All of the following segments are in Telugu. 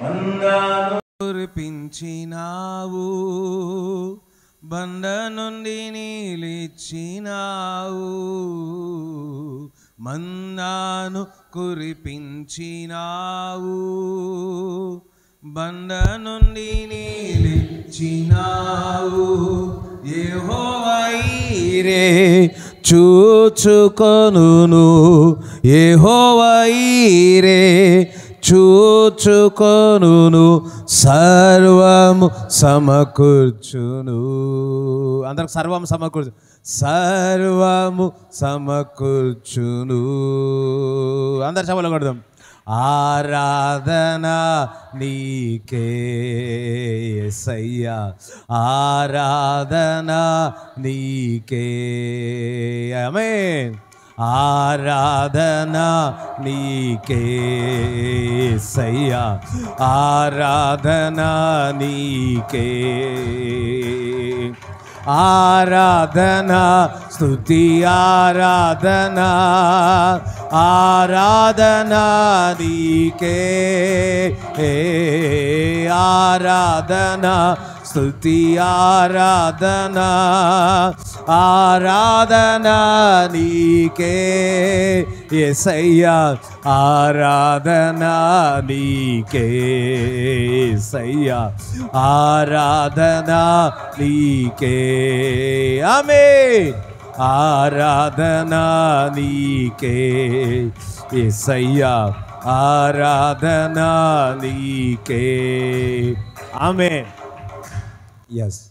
మన్నాను కురిపించినావు, బండ నుండి నీలిచ్చినావు. మన్నాను కురిపించినావు, బండ నుండి నీలిచ్చినావు. యెహోవా ఈరే చూచుకొనును, యెహోవా ఈరే చూచుకొనును, సర్వము సమకూర్చును. అందరికి సర్వం సమకూర్చు, సర్వము సమకూర్చును. అందరు సభలో కొడదాం. ఆరాధన నీకే యేసయ్యా, ఆరాధన నీకే. ఆమేన్. ఆరాధన నీకే యేసయ్యా, ఆరాధన నీకే. ఆరాధన స్తుతి ఆరాధన, ఆరాధన నీకే. ఆరాధన స్తుతి ఆరాధన, ఆరాధన నీకే యేసయ్యా, ఆరాధన నీకే యేసయ్యా, ఆరాధన నీకే. ఆమేన్. ఆరాధన నీకే యేసయ్యా, ఆరాధన నీకే. ఆమేన్. ఎస్,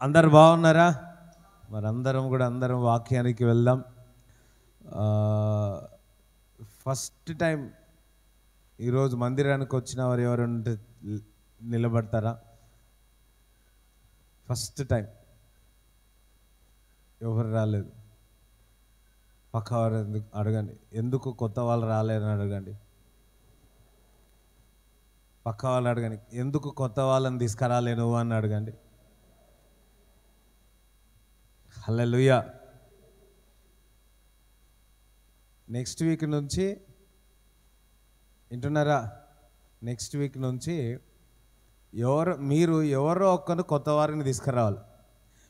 అందరు బాగున్నారా? మరి అందరం వాక్యానికి వెళ్దాం. ఫస్ట్ టైం ఈరోజు మందిరానికి వచ్చిన వారు ఎవరంటే నిలబడతారా? ఫస్ట్ టైం ఎవరు రాలేదు? పక్క వారు అడగండి, ఎందుకు కొత్త వాళ్ళు రాలేదని అడగండి. పక్క వాళ్ళు అడగండి, ఎందుకు కొత్త వాళ్ళని తీసుకురాలే నువ్వు అని అడగండి. హల్లెలూయా. నెక్స్ట్ వీక్ నుంచి వింటున్నారా? నెక్స్ట్ వీక్ నుంచి మీరు ఎవరో ఒక్కరు కొత్త వారిని తీసుకురావాలి.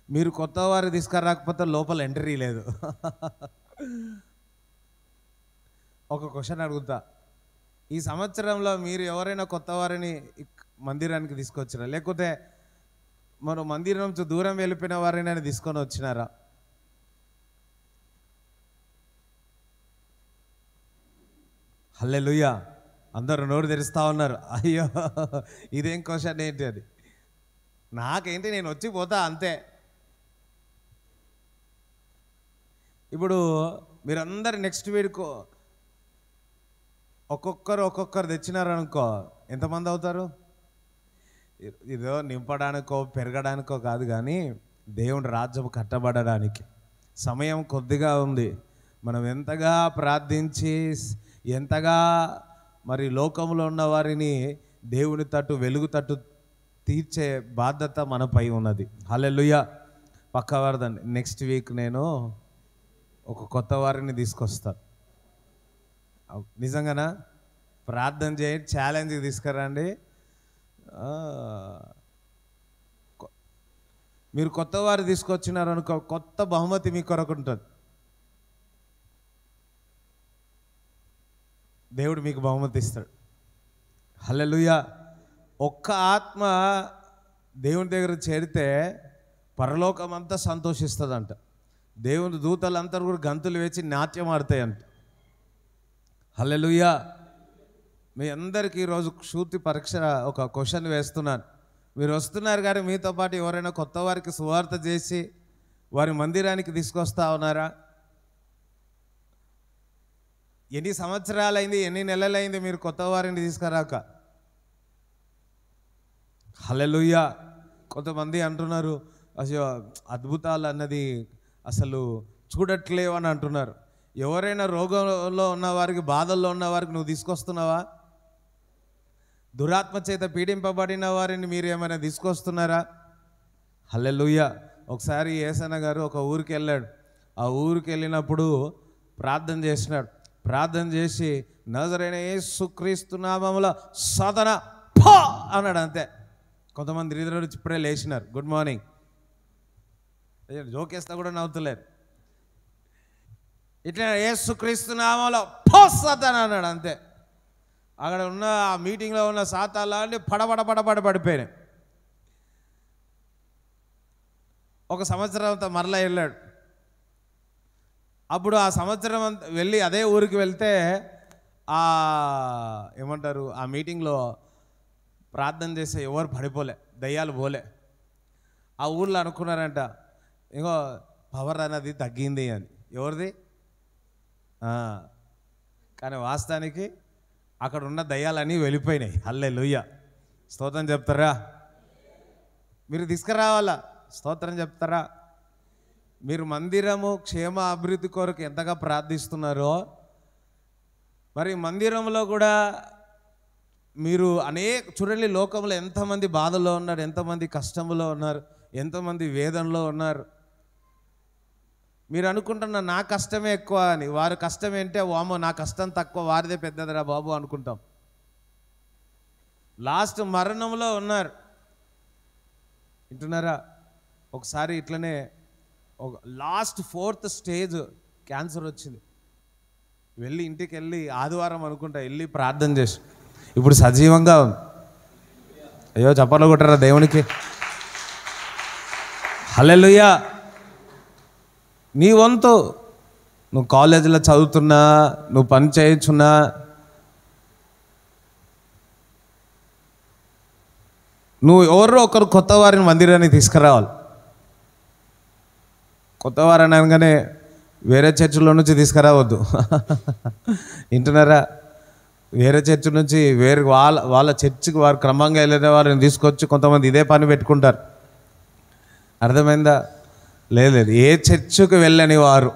మీరు కొత్త వారిని తీసుకురాకపోతే లోపల ఎంట్రీ లేదు. ఒక క్వశ్చన్ అడుగుతా, ఈ సంవత్సరంలో మీరు ఎవరైనా కొత్త వారిని మందిరానికి తీసుకొచ్చినా, లేకపోతే మనం మందిరం నుంచి దూరం వెళ్ళిపోయిన వారిని తీసుకొని వచ్చినారా? హల్లెలూయా. అందరూ నోరు తెరుస్తూ ఉన్నారు. అయ్యో ఇదేం క్వశ్చన్ ఏంటి అది? నాకేంటి, నేను వచ్చి పోతా అంతే. ఇప్పుడు మీరందరు నెక్స్ట్ వీక్ ఒక్కొక్కరు తెచ్చినారనుకో, ఎంతమంది అవుతారు? ఇదో నింపడానికో పెరగడానికో కాదు, కానీ దేవుని రాజ్యం కట్టబడడానికి సమయం కొద్దిగా ఉంది. మనం ఎంతగా ప్రార్థించి, ఎంతగా మరి లోకంలో ఉన్న వారిని దేవుని తట్టు వెలుగు తట్టు తీర్చే బాధ్యత మనపై ఉన్నది. హల్లెలూయా. పక్కవారిదండి, నెక్స్ట్ వీక్ నేను ఒక కొత్త వారిని తీసుకొస్తాను. నిజంగానా? ప్రార్థన చేయండి, ఛాలెంజ్కి తీసుకురండి. మీరు కొత్త వారు తీసుకొచ్చినారనుకో, కొత్త బహుమతి మీ కొరకు ఉంటుంది. దేవుడు మీకు బహుమతి ఇస్తాడు. హల్లెలూయా. ఒక్క ఆత్మ దేవుని దగ్గర చేరితే పరలోకం అంతా సంతోషిస్తుందంట. దేవుని దూతలంతా కూడా గంతులు వేసి నాట్యం ఆడతాయంట. హల్లెలూయా. మీ అందరికీ ఈరోజు శూతి పరీక్ష ఒక క్వశ్చన్ వేస్తున్నాను. మీరు వస్తున్నారు కానీ మీతో పాటు ఎవరైనా కొత్త వారికి సువార్త చేసి వారి మందిరానికి తీసుకొస్తా ఉన్నారా? ఎన్ని సంవత్సరాలైంది, ఎన్ని నెలలైంది మీరు కొత్త వారిని తీసుకురాక? హల్లెలూయా. కొంతమంది అంటున్నారు, అసలు అద్భుతాలు అన్నది అసలు చూడట్లేవు అని అంటున్నారు. ఎవరైనా రోగంలో ఉన్న వారికి, బాధల్లో ఉన్న వారికి నువ్వు తీసుకొస్తున్నావా? దురాత్మ చేత పీడింపబడిన వారిని మీరు ఏమైనా తీసుకొస్తున్నారా? హల్లెలూయా. ఒకసారి యేసన్న గారు ఒక ఊరికి వెళ్ళాడు. ఆ ఊరికి వెళ్ళినప్పుడు ప్రార్థన చేసినాడు. ప్రార్థన చేసి, నజరైన యేసుక్రీస్తు నామములో సాధన పో అన్నాడు అంతే. కొంతమంది రీదర్ ఇప్పుడే లేచినారు, గుడ్ మార్నింగ్, జోకేస్తా కూడా నవ్వుతలేరు. ఇట్లా యేసుక్రీస్తు నామములో పో సాతాను అన్నాడు అంతే. అక్కడ ఉన్న ఆ మీటింగ్లో ఉన్న సాతాన్లన్నీ పడబడ పడిపోయినాయి. ఒక సంవత్సరం అంతా మరలా వెళ్ళాడు. అప్పుడు ఆ సంవత్సరం అంతా వెళ్ళి అదే ఊరికి వెళ్తే ఏమంటారు, ఆ మీటింగ్లో ప్రార్థన చేస్తే ఎవరు పడిపోలే, దయ్యాలు పోలే. ఆ ఊళ్ళో అనుకున్నారంట, ఇంకో పవర్ అనేది తగ్గింది అని. ఎవరిది? కానీ వాస్తవానికి అక్కడ ఉన్న దయ్యాలన్నీ వెళ్ళిపోయినాయి. హల్లెలూయా, స్తోత్రం చెప్తారా? మీరు తీసుకురావాలా, స్తోత్రం చెప్తారా? మీరు మందిరము క్షేమ అభివృద్ధి కొరకు ఎంతగా ప్రార్థిస్తున్నారో, మరి మందిరంలో కూడా మీరు చూడండి, లోకంలో ఎంతమంది బాధలో ఉన్నారు, ఎంతమంది కష్టంలో ఉన్నారు, ఎంతమంది వేదనలో ఉన్నారు. మీరు అనుకుంటున్న నా కష్టమే ఎక్కువ అని, వారి కష్టం ఏంటే వామో నా కష్టం తక్కువ, వారిదే పెద్దదిరా బాబు అనుకుంటాం. లాస్ట్ మరణంలో ఉన్నారు, వింటున్నారా? ఒకసారి ఇట్లనే ఒక లాస్ట్ 4th స్టేజ్ క్యాన్సర్ వచ్చింది. వెళ్ళి ఇంటికి వెళ్ళి ఆదివారం అనుకుంటా వెళ్ళి ప్రార్థన చేసి ఇప్పుడు సజీవంగా ఉంది. అయ్యో చప్పట్లు కొట్టారా దేవునికి? హల్లెలూయా. నీ వంతు, నువ్వు కాలేజీలో చదువుతున్నా, నువ్వు పని చేయించున్నా, నువ్వు ఎవరో ఒకరు కొత్త వారిని మందిరానికి తీసుకురావాలి. కొత్త వారిని అనగానే వేరే చర్చిలో నుంచి తీసుకురావద్దు, వింటున్నారా? వేరే చర్చి నుంచి వాళ్ళ చర్చికి వారు క్రమంగా వెళ్ళిన వారిని తీసుకొచ్చి కొంతమంది ఇదే పని పెట్టుకుంటారు. అర్థమైందా? లేదు, ఏ చర్చికి వెళ్ళని వారు,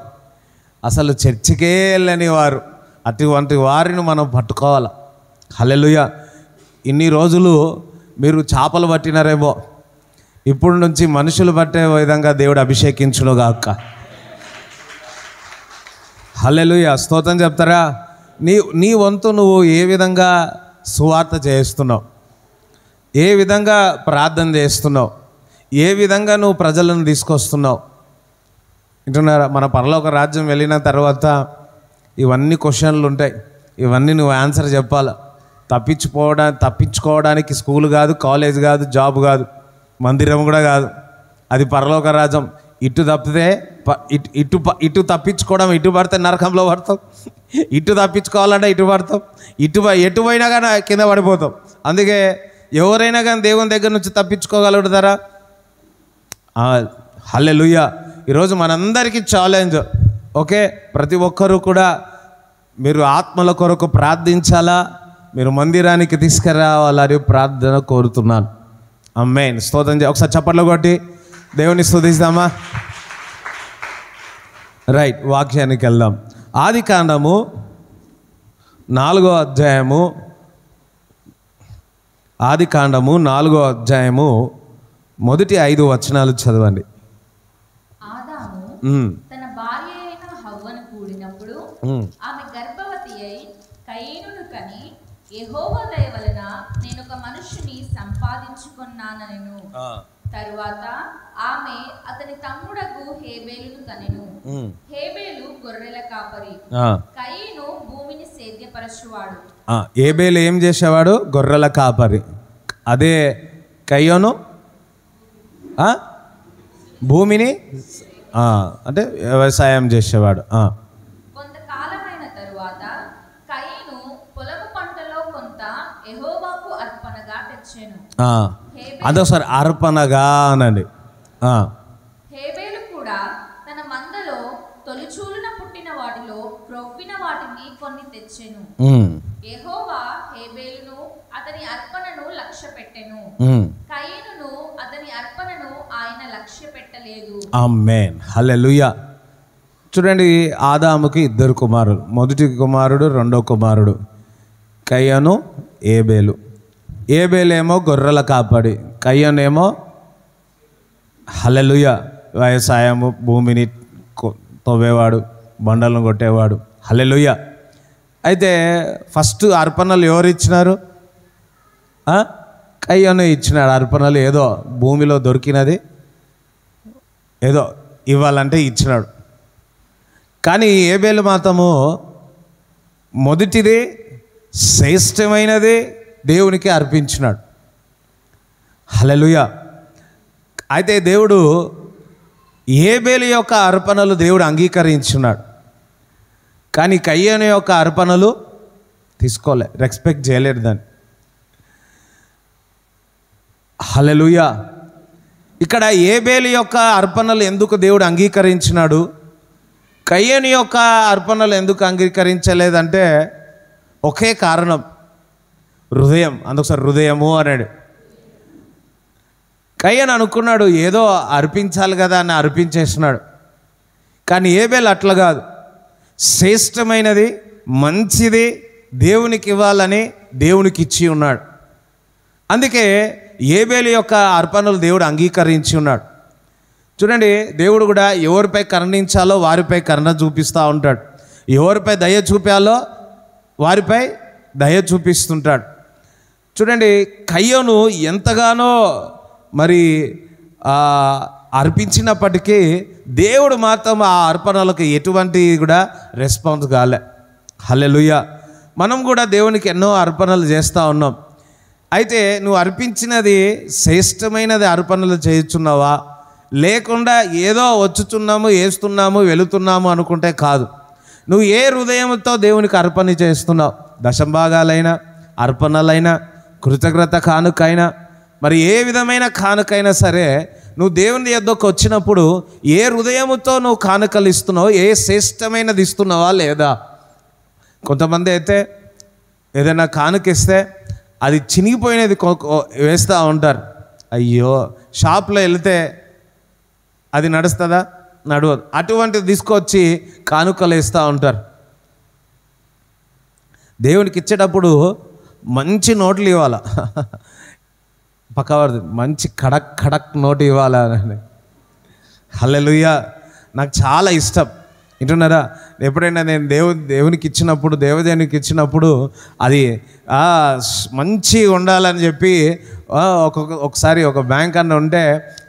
అసలు చర్చికే వెళ్ళని వారు, అటువంటి వారిని మనం పట్టుకోవాలి. హల్లెలూయా. ఇన్ని రోజులు మీరు చేపలు పట్టినారేమో, ఇప్పుడు నుంచి మనుషులు పట్టే విధంగా దేవుడు అభిషేకించునుగాక. హల్లెలూయా, స్తోత్రం చెప్తారా? నీ వంతు నువ్వు ఏ విధంగా సువార్త చేస్తున్నావు, ఏ విధంగా ప్రార్థన చేస్తున్నావు, ఏ విధంగా నువ్వు ప్రజలను తీసుకొస్తున్నావు, వింటున్నారా? మన పరలోక రాజ్యం వెళ్ళిన తర్వాత ఇవన్నీ క్వశ్చన్లు ఉంటాయి, ఇవన్నీ నువ్వు ఆన్సర్ చెప్పాలి. తప్పించుకోవడానికి స్కూల్ కాదు, కాలేజ్ కాదు, జాబ్ కాదు, మందిరం కూడా కాదు, అది పరలోక రాజ్యం. ఇటు తప్పితే ఇటు తప్పించుకోవడం, ఇటు పడితే నరకంలో పడతాం, ఇటు తప్పించుకోవాలంటే ఇటు పడతాం, ఎటు పోయినా కానీ కింద పడిపోతాం. అందుకే ఎవరైనా కానీ దేవుని దగ్గర నుంచి తప్పించుకోగలుగుతారా? హల్లెలూయా. ఈరోజు మనందరికీ ఛాలెంజ్, ఓకే, ప్రతి ఒక్కరూ కూడా మీరు ఆత్మల కొరకు ప్రార్థించాలా, మీరు మందిరానికి తీసుకురావాలని ప్రార్థన కోరుతున్నాను. ఆమేన్, స్తోత్రం. ఒకసారి చప్పట్లు కొట్టి దేవుని స్తుతిద్దామా? రైట్, వాక్యానికి వెళ్దాం. ఆదికాండము 4వ అధ్యాయము, ఆదికాండము 4వ అధ్యాయము మొదటి 5 వచనాలు చదవండి. ఆదాము తన భార్య అయిన హవ్వను కూడినప్పుడు ఆమె గర్భవతి అయి కయీనును కని, యెహోవా దయ వలన నేను ఒక మనుష్యుని సంపాదించుకున్నానెను. తరువాత ఆమె అతని తమ్ముడగు హేబేలును కనెను. హేబేలు గొర్రెల కాపరి, కయీను భూమిని సేద్యపరచువాడు. హేబేలు ఏం చేసేవాడు? గొర్రెల కాపరి. అదే కయ్యోను భూమిని అంటే వ్యవసాయం చేసేవాడు. కొంతకాలమైన తరువాత కయీను పొలము పంటలో కొంత యెహోవాకు అర్పణగా తెచ్చెను. అదొకసారి అర్పణగా అనండి. హేబేలు కూడా తన మందలో తొలిచూలున పుట్టిన వాటిలో క్రొవ్విన వాటిని కొన్ని తెచ్చెను. యెహోవా హేబేలును అతని అర్పణను లక్ష్యపెట్టెను, కయీనును అతని అర్పణను ఆయన లక్ష్యపెట్టలేదు. ఆమేన్, హల్లెలూయా. చూడండి, ఆదాముకి 2 కుమారులు. మొదటి కుమారుడు, రెండో కుమారుడు కయ్యను, ఏబేలు. ఏబేలేమో గొర్రెల కాపడి, కయ్యనేమో హల్లెలూయా వ్యవసాయము, భూమిని తవ్వేవాడు, బండలను కొట్టేవాడు. హల్లెలూయా. అయితే ఫస్ట్ అర్పణలు ఎవరు ఇచ్చినారు? కయ్యను ఇచ్చినాడు అర్పణలు, ఏదో భూమిలో దొరికినది ఏదో ఇవ్వాలంటే ఇచ్చినాడు. కానీ హేబేలు మాత్రము మొదటిది శ్రేష్టమైనది దేవునికి అర్పించినాడు. హల్లెలూయా. అయితే దేవుడు హేబేలు యొక్క అర్పణలు దేవుడు అంగీకరించున్నాడు, కానీ కయ్యను యొక్క అర్పణలు తీసుకోలే, రెస్పెక్ట్ చేయలేడు దాన్ని. హల్లెలూయా. ఇక్కడ హేబేలు యొక్క అర్పణలు ఎందుకు దేవుడు అంగీకరించినాడు, కయ్యను యొక్క అర్పణలు ఎందుకు అంగీకరించలేదంటే ఒకే కారణం, హృదయం. అందుకోసారి హృదయము అన్నాడు. కయ్యను అనుకున్నాడు ఏదో అర్పించాలి కదా అని అర్పించేసినాడు, కానీ హేబేలు అట్లా కాదు, శ్రేష్టమైనది మంచిది దేవునికి ఇవ్వాలని దేవునికి ఇచ్చి ఉన్నాడు. అందుకే హేబేలు యొక్క అర్పణలు దేవుడు అంగీకరించి ఉన్నాడు. చూడండి, దేవుడు కూడా ఎవరిపై కరుణించాలో వారిపై కరుణ చూపిస్తూ ఉంటాడు, ఎవరిపై దయ చూపాలో వారిపై దయ చూపిస్తుంటాడు. చూడండి, కయ్యను ఎంతగానో మరి అర్పించినప్పటికీ దేవుడు మాత్రం ఆ అర్పణలకు ఎటువంటి కూడా రెస్పాన్స్ కాలే. హల్లెలూయా. మనం కూడా దేవునికి ఎన్నో అర్పణలు చేస్తూ ఉన్నాం. అయితే నువ్వు అర్పించినది శ్రేష్టమైనది అర్పణలు చేయుచున్నావా, లేకుండా ఏదో వచ్చుచున్నాము వేస్తున్నాము వెళుతున్నాము అనుకుంటే కాదు. నువ్వు ఏ హృదయంతో దేవునికి అర్పణ చేస్తున్నావు, దశంభాగాలైనా అర్పణలైనా కృతజ్ఞత కానుకైనా మరి ఏ విధమైన కానుకైనా సరే, నువ్వు దేవుని యొద్దకు వచ్చినప్పుడు ఏ హృదయముతో నువ్వు కానుకలు ఇస్తున్నావు, ఏ శ్రేష్టమైనది ఇస్తున్నావా లేదా. కొంతమంది అయితే ఏదైనా కానుకిస్తే అది చినిగిపోయినది వేస్తూ ఉంటారు. అయ్యో, షాప్లో వెళితే అది నడుస్తుందా, నడవదు. అటువంటిది తీసుకొచ్చి కానుకలు వేస్తూ ఉంటారు. దేవునికి ఇచ్చేటప్పుడు మంచి నోట్లు ఇవ్వాలా, పక్కవారిది మంచి కడక్ కడక్ నోటు ఇవ్వాలా అని. హల్లెలూయా. నాకు చాలా ఇష్టం. వింటున్నారా? ఎప్పుడైనా నేను దేవునికి ఇచ్చినప్పుడు, దేవదేవునికి అది మంచి ఉండాలని చెప్పి ఒకసారి ఒక బ్యాంక్ అన్న ఉంటే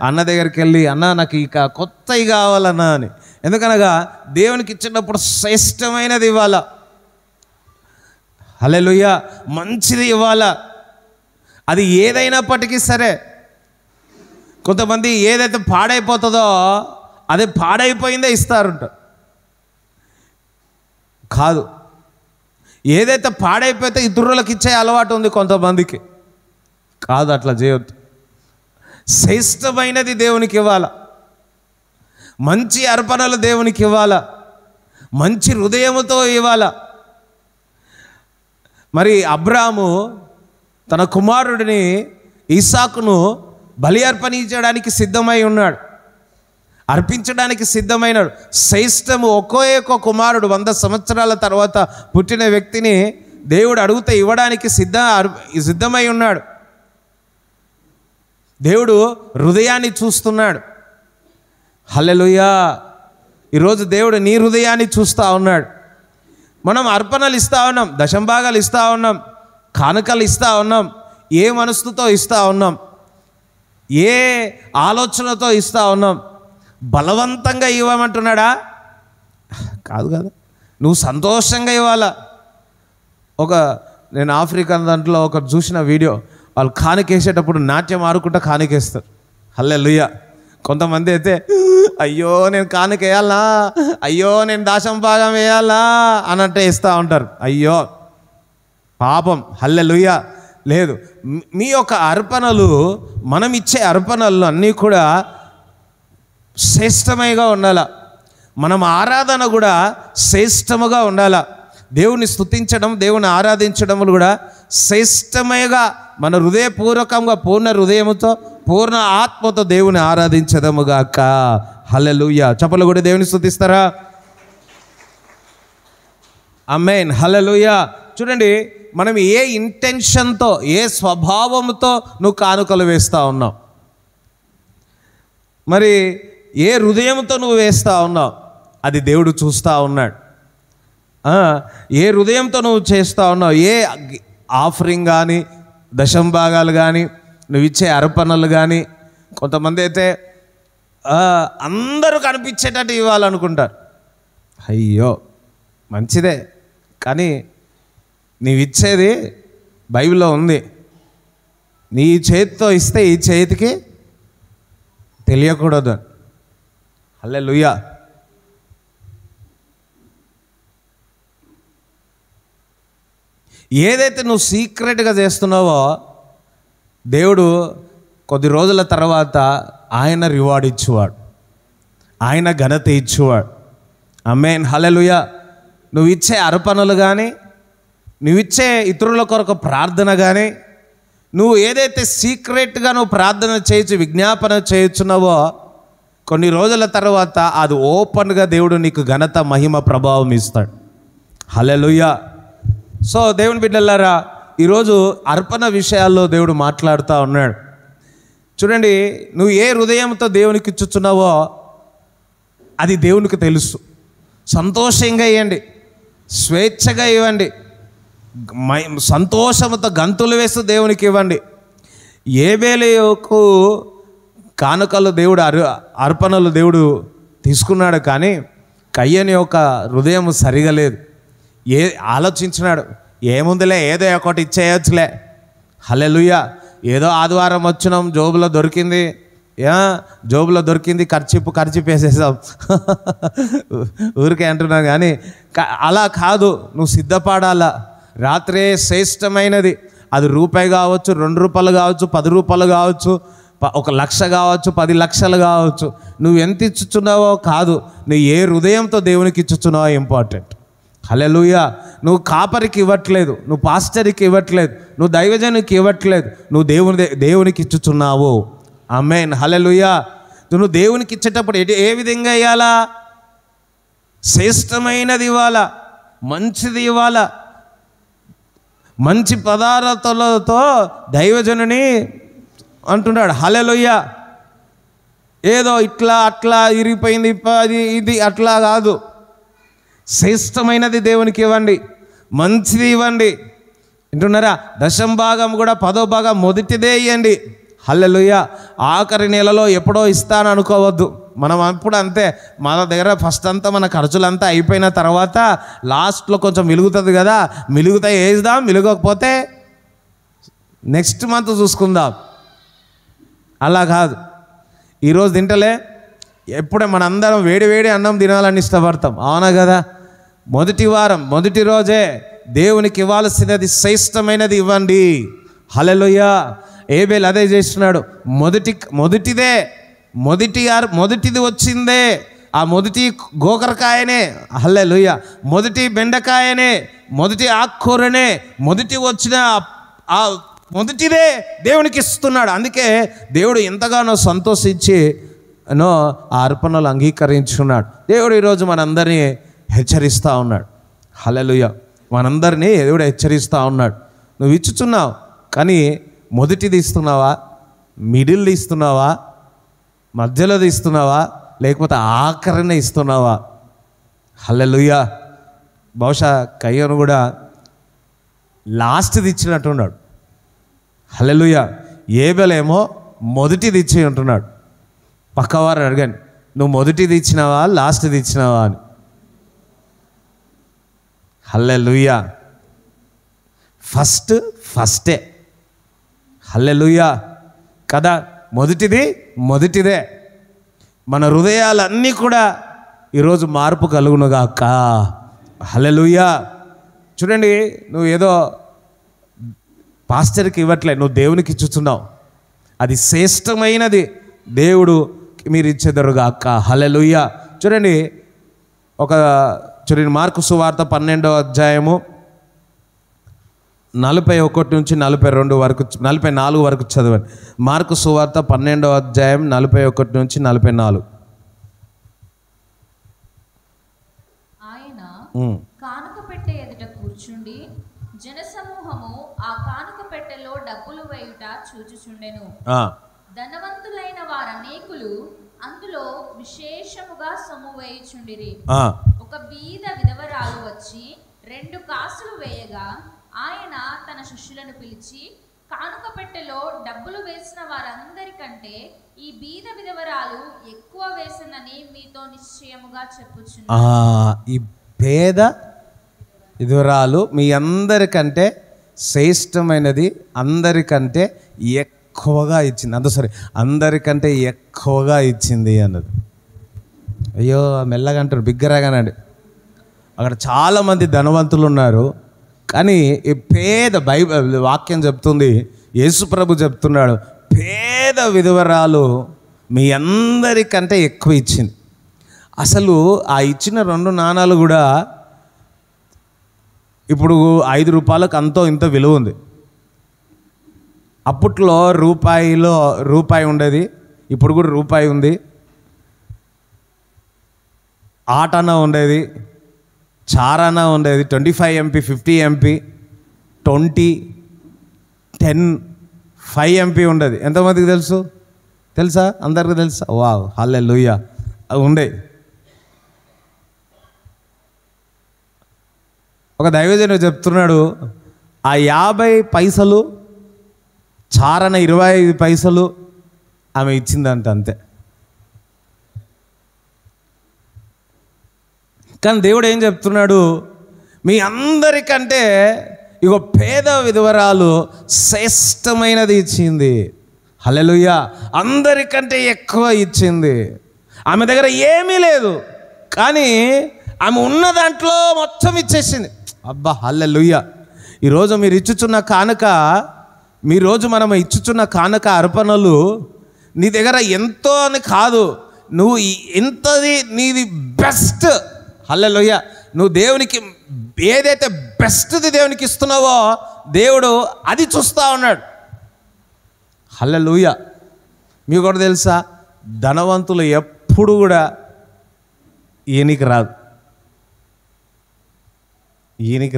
అన్న దగ్గరికి వెళ్ళి, అన్న నాకు ఇక కొత్తవి కావాలన్నా అని. ఎందుకనగా దేవునికి ఇచ్చినప్పుడు శ్రేష్టమైనది ఇవ్వాలా. హల్లెలూయా. మంచిది ఇవ్వాలా. అది ఏదైనప్పటికీ సరే. కొంతమంది ఏదైతే పాడైపోతుందో అదే పాడైపోయిందే ఇస్తారంట. కాదు, ఏదైతే పాడైపోతే ఇతరులకు ఇచ్చే అలవాటు ఉంది కొంతమందికి. కాదు, అట్లా చేయొద్దు. శ్రేష్టమైనది దేవునికి ఇవ్వాలా, మంచి అర్పణలు దేవునికి ఇవ్వాలా, మంచి హృదయముతో ఇవ్వాలా. మరి అబ్రాము తన కుమారుడిని ఇస్సాకును బలి అర్పణించడానికి సిద్ధమై ఉన్నాడు, అర్పించడానికి సిద్ధమైనాడు. శ్రేష్టము ఒక్కో కుమారుడు 100 సంవత్సరాల తర్వాత పుట్టిన వ్యక్తిని దేవుడు అడిగితే ఇవ్వడానికి సిద్ధమై ఉన్నాడు. దేవుడు హృదయాన్ని చూస్తున్నాడు. హల్లెలూయా. ఈరోజు దేవుడు నీ హృదయాన్ని చూస్తూ ఉన్నాడు. మనం అర్పణలు ఇస్తూ ఉన్నాం, దశంభాగాలు ఇస్తూ ఉన్నాం, కానుకలు ఇస్తూ ఉన్నాం. ఏ మనసుతో ఇస్తూ ఉన్నాం, ఏ ఆలోచనతో ఇస్తూ ఉన్నాం. బలవంతంగా ఇవ్వమంటున్నాడా? కాదు కదా. నువ్వు సంతోషంగా ఇవ్వాలా. నేను ఆఫ్రికా దాంట్లో చూసిన వీడియో, వాళ్ళు కానుకేసేటప్పుడు నాట్యం ఆడుకుంటా కానుకేస్తారు. హల్లెలూయా. కొంతమంది అయితే అయ్యో నేను కానుక వేయాలా, అయ్యో నేను దాశం భాగం వేయాలా అన్నట్టే ఇస్తూ ఉంటారు. అయ్యో పాపం. హల్లెలూయా. లేదు, మీ యొక్క అర్పణలు, మనం ఇచ్చే అర్పణలు అన్నీ కూడా శ్రేష్టమైగా ఉండాలా. మనం ఆరాధన కూడా శ్రేష్టముగా ఉండాలా. దేవుని స్తుతించడం, దేవుని ఆరాధించడం కూడా శ్రేష్టమైగా మన హృదయపూర్వకంగా పూర్ణ హృదయముతో పూర్ణ ఆత్మతో దేవుని ఆరాధించదముగాక. హల్లెలూయా. చప్పలు కూడా దేవుని స్తుతిస్తారా? ఆమేన్. హల్లెలూయా. చూడండి, మనం ఏ ఇంటెన్షన్తో, ఏ స్వభావంతో నువ్వు కానుకలు వేస్తూ ఉన్నావు, మరి ఏ హృదయంతో నువ్వు వేస్తూ ఉన్నావు, అది దేవుడు చూస్తూ ఉన్నాడు. ఏ హృదయంతో నువ్వు చేస్తూ ఉన్నావు, ఏ ఆఫరింగ్ కానీ దశంభాగాలు కానీ నువ్వు ఇచ్చే అర్పణలు కానీ, కొంతమంది అయితే అందరూ కనిపించేటట్టు ఇవ్వాలనుకుంటారు. అయ్యో మంచిదే, కానీ నీవు ఇచ్చేది బైబిల్లో ఉంది. నీ చేతితో ఇస్తే ఈ చేతికి తెలియకూడదు. హల్లెలూయా. ఏదైతే నువ్వు సీక్రెట్గా చేస్తున్నావో దేవుడు కొద్ది రోజుల తర్వాత ఆయన రివార్డ్ ఇచ్చేవాడు, ఆయన ఘనత ఇచ్చేవాడు. ఆమేన్, హల్లెలూయా. నువ్వు ఇచ్చే అర్పణలు కానీ, నువ్వు ఇచ్చే ఇతరుల కొరకు ప్రార్థన కానీ, నువ్వు ఏదైతే సీక్రెట్గా నువ్వు ప్రార్థన చేయొచ్చు, విజ్ఞాపన చేయుచున్నావో కొన్ని రోజుల తర్వాత అది ఓపెన్గా దేవుడు నీకు ఘనత, మహిమ, ప్రభావం ఇస్తాడు. హల్లెలూయా. సో దేవుని బిడ్డలారా, ఈరోజు అర్పణ విషయాల్లో దేవుడు మాట్లాడుతూ ఉన్నాడు. చూడండి, నువ్వు ఏ హృదయంతో దేవునికి ఇచ్చుచున్నావో అది దేవునికి తెలుసు. సంతోషంగా ఇవ్వండి, స్వేచ్ఛగా ఇవ్వండి, సంతోషంతో గంతులు వేస్తూ దేవునికి ఇవ్వండి. ఏబేలుకు కానుకలు దేవుడు అర్పణలు దేవుడు తీసుకున్నాడు, కానీ కయ్యని యొక్క హృదయం సరిగా లేదు. ఆలోచించినాడు, ఏముందిలే ఏదో ఒకటి ఇచ్చేయచ్చులే. హల్లెలూయా. ఏదో ఆదివారం వచ్చినాం, జోబులో దొరికింది ఖర్చు వేసేసాం ఊరికే అంటున్నాను. కానీ అలా కాదు, నువ్వు సిద్ధపడాలా. రాత్రే శ్రేష్టమైనది. అది రూపాయి కావచ్చు, 2 రూపాయలు కావచ్చు, 10 రూపాయలు కావచ్చు, 1,00,000 కావచ్చు, 10 లక్షలు కావచ్చు. నువ్వు ఎంత ఇచ్చుచున్నావో కాదు, నువ్వు ఏ హృదయంతో దేవునికి ఇచ్చుచున్నావో ఇంపార్టెంట్. హల్లెలూయా. నువ్వు కాపరికి ఇవ్వట్లేదు, నువ్వు పాస్టర్కి ఇవ్వట్లేదు, నువ్వు దైవజనునికి ఇవ్వట్లేదు, నువ్వు దేవునికి ఇచ్చుచున్నావు. ఆమేన్, హల్లెలూయా. నువ్వు దేవునికి ఇచ్చేటప్పుడు ఏ విధంగా ఇవ్వాలా? శ్రేష్టమైనది ఇవ్వాలా, మంచిది ఇవ్వాలా. మంచి పదార్థాలతో దైవజనుని అంటున్నాడు. హల్లెలూయా. ఏదో ఇట్లా అట్లా ఇరిగిపోయింది ఇది అట్లా కాదు. శ్రేష్టమైనది దేవునికి ఇవ్వండి, మంచిది ఇవ్వండి. వింటున్నారా? 10వ భాగం కూడా 10వ భాగం మొదటిదే ఇవ్వండి. హల్లెలూయా. ఆఖరి నెలలో ఎప్పుడో ఇస్తాను అనుకోవద్దు. మనం అప్పుడు అంతే, మన దగ్గర ఫస్ట్ అంతా మన ఖర్చులంతా అయిపోయిన తర్వాత లాస్ట్లో కొంచెం మిలుగుతుంది కదా, మిలుగుతా వేద్దాం, మిలుగకపోతే నెక్స్ట్ మంత్ చూసుకుందాం. అలా కాదు. ఈరోజు తింటలే, ఎప్పుడే మనందరం వేడి అన్నం తినాలని ఇష్టపడతాం, అవునా కదా? మొదటి వారం మొదటి రోజే దేవునికి ఇవ్వాల్సినది శ్రేష్టమైనది ఇవ్వండి. హల్లెలూయా. ఏబేలు అదే చేస్తున్నాడు. మొదటిది వచ్చిందే, ఆ మొదటి గోకరకాయనే. హల్లెలూయా. మొదటి బెండకాయనే, మొదటి ఆకుకూరనే, వచ్చిన ఆ మొదటిదే దేవునికి ఇస్తున్నాడు. అందుకే దేవుడు ఎంతగానో సంతోషించి ఆ అర్పణలు అంగీకరించున్నాడు. దేవుడు ఈరోజు మనందరినీ హెచ్చరిస్తూ ఉన్నాడు. హల్లెలూయా. మనందరినీ దేవుడు హెచ్చరిస్తూ ఉన్నాడు. నువ్వు ఇచ్చుచున్నావు, కానీ మొదటిది ఇస్తున్నావా, మిడిల్ది ఇస్తున్నావా, మధ్యలోది ఇస్తున్నావా, లేకపోతే ఆఖరిని ఇస్తున్నావా? హల్లెలూయా. బహుశా కయ్యను కూడా లాస్ట్ది ఇచ్చినట్టున్నాడు. హల్లెలూయా. ఏబేలేమో మొదటిది ఇచ్చి ఉంటున్నాడు. పక్కవారు అడగండి, నువ్వు మొదటిది ఇచ్చినావా, లాస్ట్ది ఇచ్చినావా అని. హల్లెలూయా. ఫస్టే. హల్లెలూయా కదా. మొదటిదే. మన హృదయాలన్నీ కూడా ఈరోజు మార్పు కలుగునుగాక. హల్లెలూయా. చూడండి, నువ్వు ఏదో పాస్టర్కి ఇవ్వట్లేదు, నువ్వు దేవునికి ఇచ్చుతున్నావు. అది శ్రేష్టమైనది, దేవుడు మీరు ఇచ్చేదరుగాక. హల్లెలూయా. చూడండి, మార్కు సువార్త 12వ అధ్యాయము 41 నుంచి 42 వరకు, 44 వరకు చదవండి. మార్కు సువార్త 12వ అధ్యాయం 41 నుంచి 44. ఆయన కానుక పెట్టె ఎదుట కూర్చుండి జనసమూహము ఆ కానుక పెట్టెలో డబ్బులు వేయుట చూచుచుండెను. ధనవంతులైన వారనేకులు అందులో విశేషముగా సొమ్ము వేయుచుండిరి. ఒక బీద విధవరాలు వచ్చి 2 కాసులు వేయగా ఆయన తన శిష్యులను పిలిచి, కానుక పెట్టెలో డబ్బులు వేసిన వారందరికంటే ఈ బీద విధవరాలు ఎక్కువ వేసినని మీతో నిశ్చయముగా చెప్పుచున్నాను. ఈ పేద విధవరాలు మీ అందరికంటే శ్రేష్టమైనది, అందరికంటే ఎక్కువగా ఇచ్చింది. అందరికంటే ఎక్కువగా ఇచ్చింది అన్నది. అయ్యో మెల్లగా అంటారు, బిగ్గరగానండి. అక్కడ చాలామంది ధనవంతులు ఉన్నారు, కానీ ఈ పేద బైబిల్ వాక్యం చెప్తుంది, యేసుప్రభు చెప్తున్నాడు, పేద విధవరాలు మీ అందరికంటే ఎక్కువ ఇచ్చింది. అసలు ఆ ఇచ్చిన 2 నాణాలు కూడా ఇప్పుడు 5 రూపాయలకు అంతో ఇంత విలువ ఉంది. అప్పట్లో రూపాయి ఉండేది, ఇప్పుడు కూడా రూపాయి ఉంది. ఆటనా ఉండేది, చారానా ఉండేది, 25 MP, 50 MP, 20, 10, 5 MP ఉండేది. ఎంతమందికి తెలుసా? అందరికీ తెలుసా? వావ్, హల్లెలూయా. అవి ఉండే. ఒక దైవజనుడు చెప్తున్నాడు, ఆ 50 పైసలు చారన 25 పైసలు ఆమె ఇచ్చిందంట, అంతే. కానీ దేవుడు ఏం చెప్తున్నాడు, మీ అందరికంటే ఇగో పేద విధవరాలు శ్రేష్టమైనది ఇచ్చింది. హల్లెలూయా. అందరికంటే ఎక్కువ ఇచ్చింది. ఆమె దగ్గర ఏమీ లేదు, కానీ ఆమె ఉన్న దాంట్లో మొత్తం ఇచ్చేసింది. అబ్బా, హల్లెలూయా. ఈరోజు మీరు ఇచ్చుచున్న కానుక, మనం ఇచ్చుచున్న కానుక అర్పణలు నీ దగ్గర ఎంతో అని కాదు, నువ్వు ఎంతది నీది బెస్ట్. హల్లెలూయా. నువ్వు దేవునికి ఏదైతే బెస్ట్ది దేవునికి ఇస్తున్నావో దేవుడు అది చూస్తూ ఉన్నాడు. హల్లెలూయా. మీకు కూడా తెలుసా, ధనవంతులు ఎప్పుడు కూడా ఈయనకి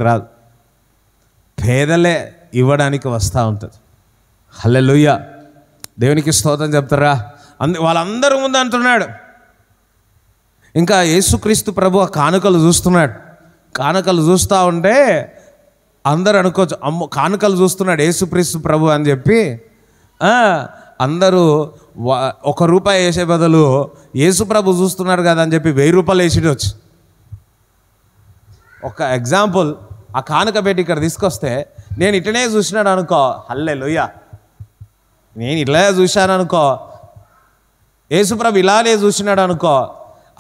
రాదు, పేదలే ఇవ్వడానికి వస్తూ ఉంటుంది. హల్లెలూయా. దేవునికి స్తోత్రం చెప్తారా? వాళ్ళందరూ ముందు అంటున్నాడు. ఇంకా యేసుక్రీస్తు ప్రభు ఆ కానుకలు చూస్తున్నాడు. కానుకలు చూస్తూ ఉంటే అందరూ అనుకోవచ్చు, అమ్మో కానుకలు చూస్తున్నాడు యేసుక్రీస్తు ప్రభు అని చెప్పి అందరూ 1 రూపాయి వేసే బదులు యేసు ప్రభు చూస్తున్నాడు కదా అని చెప్పి 1000 రూపాయలు వేసేయచ్చు. ఒక ఎగ్జాంపుల్, ఆ కానుక పెట్టి ఇక్కడ తీసుకొస్తే నేను ఇట్లనే చూసినాడు అనుకో, హల్లెలూయా, నేను ఇట్లా చూశాను అనుకో, యేసుప్రభు ఇలానే చూసినాడు అనుకో,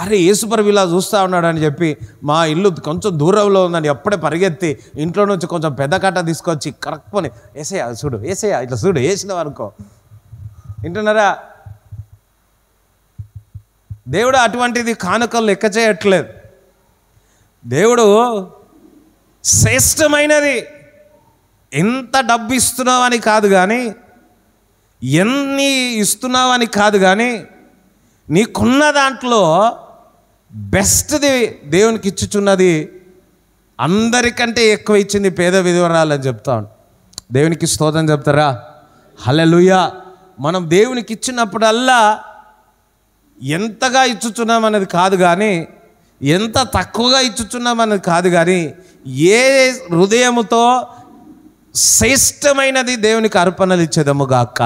అరే యేసుప్రభు ఇలా చూస్తూ ఉన్నాడు అని చెప్పి మా ఇల్లు కొంచెం దూరంలో ఉందని ఎప్పుడే పరిగెత్తి ఇంట్లో నుంచి కొంచెం పెద్ద కట్ట తీసుకొచ్చి కరెక్ట్ని వేసేయా ఇట్లా చూడు వేసినావు అనుకో. వింటున్నారా? దేవుడు అటువంటిది కానుకలు లెక్క చేయట్లేదు. దేవుడు శ్రేష్టమైనది, ఎంత డబ్బు ఇస్తున్నావని కాదు కానీ, ఎన్ని ఇస్తున్నావని కాదు కానీ, నీకున్న దాంట్లో బెస్ట్ది దేవునికి ఇచ్చుచున్నది. అందరికంటే ఎక్కువ ఇచ్చింది పేద విధవరాలు అని చెప్తాను. దేవునికి స్తోత్రం చెప్తారా? హల్లెలూయా. మనం దేవునికి ఇచ్చినప్పుడల్లా ఎంతగా ఇచ్చుచున్నామనేది కాదు కానీ, ఎంత తక్కువగా ఇచ్చుచున్నామనేది కాదు కానీ, ఏ హృదయముతో శ్రేష్టమైనది దేవునికి అర్పణలు ఇచ్చేదము గాక.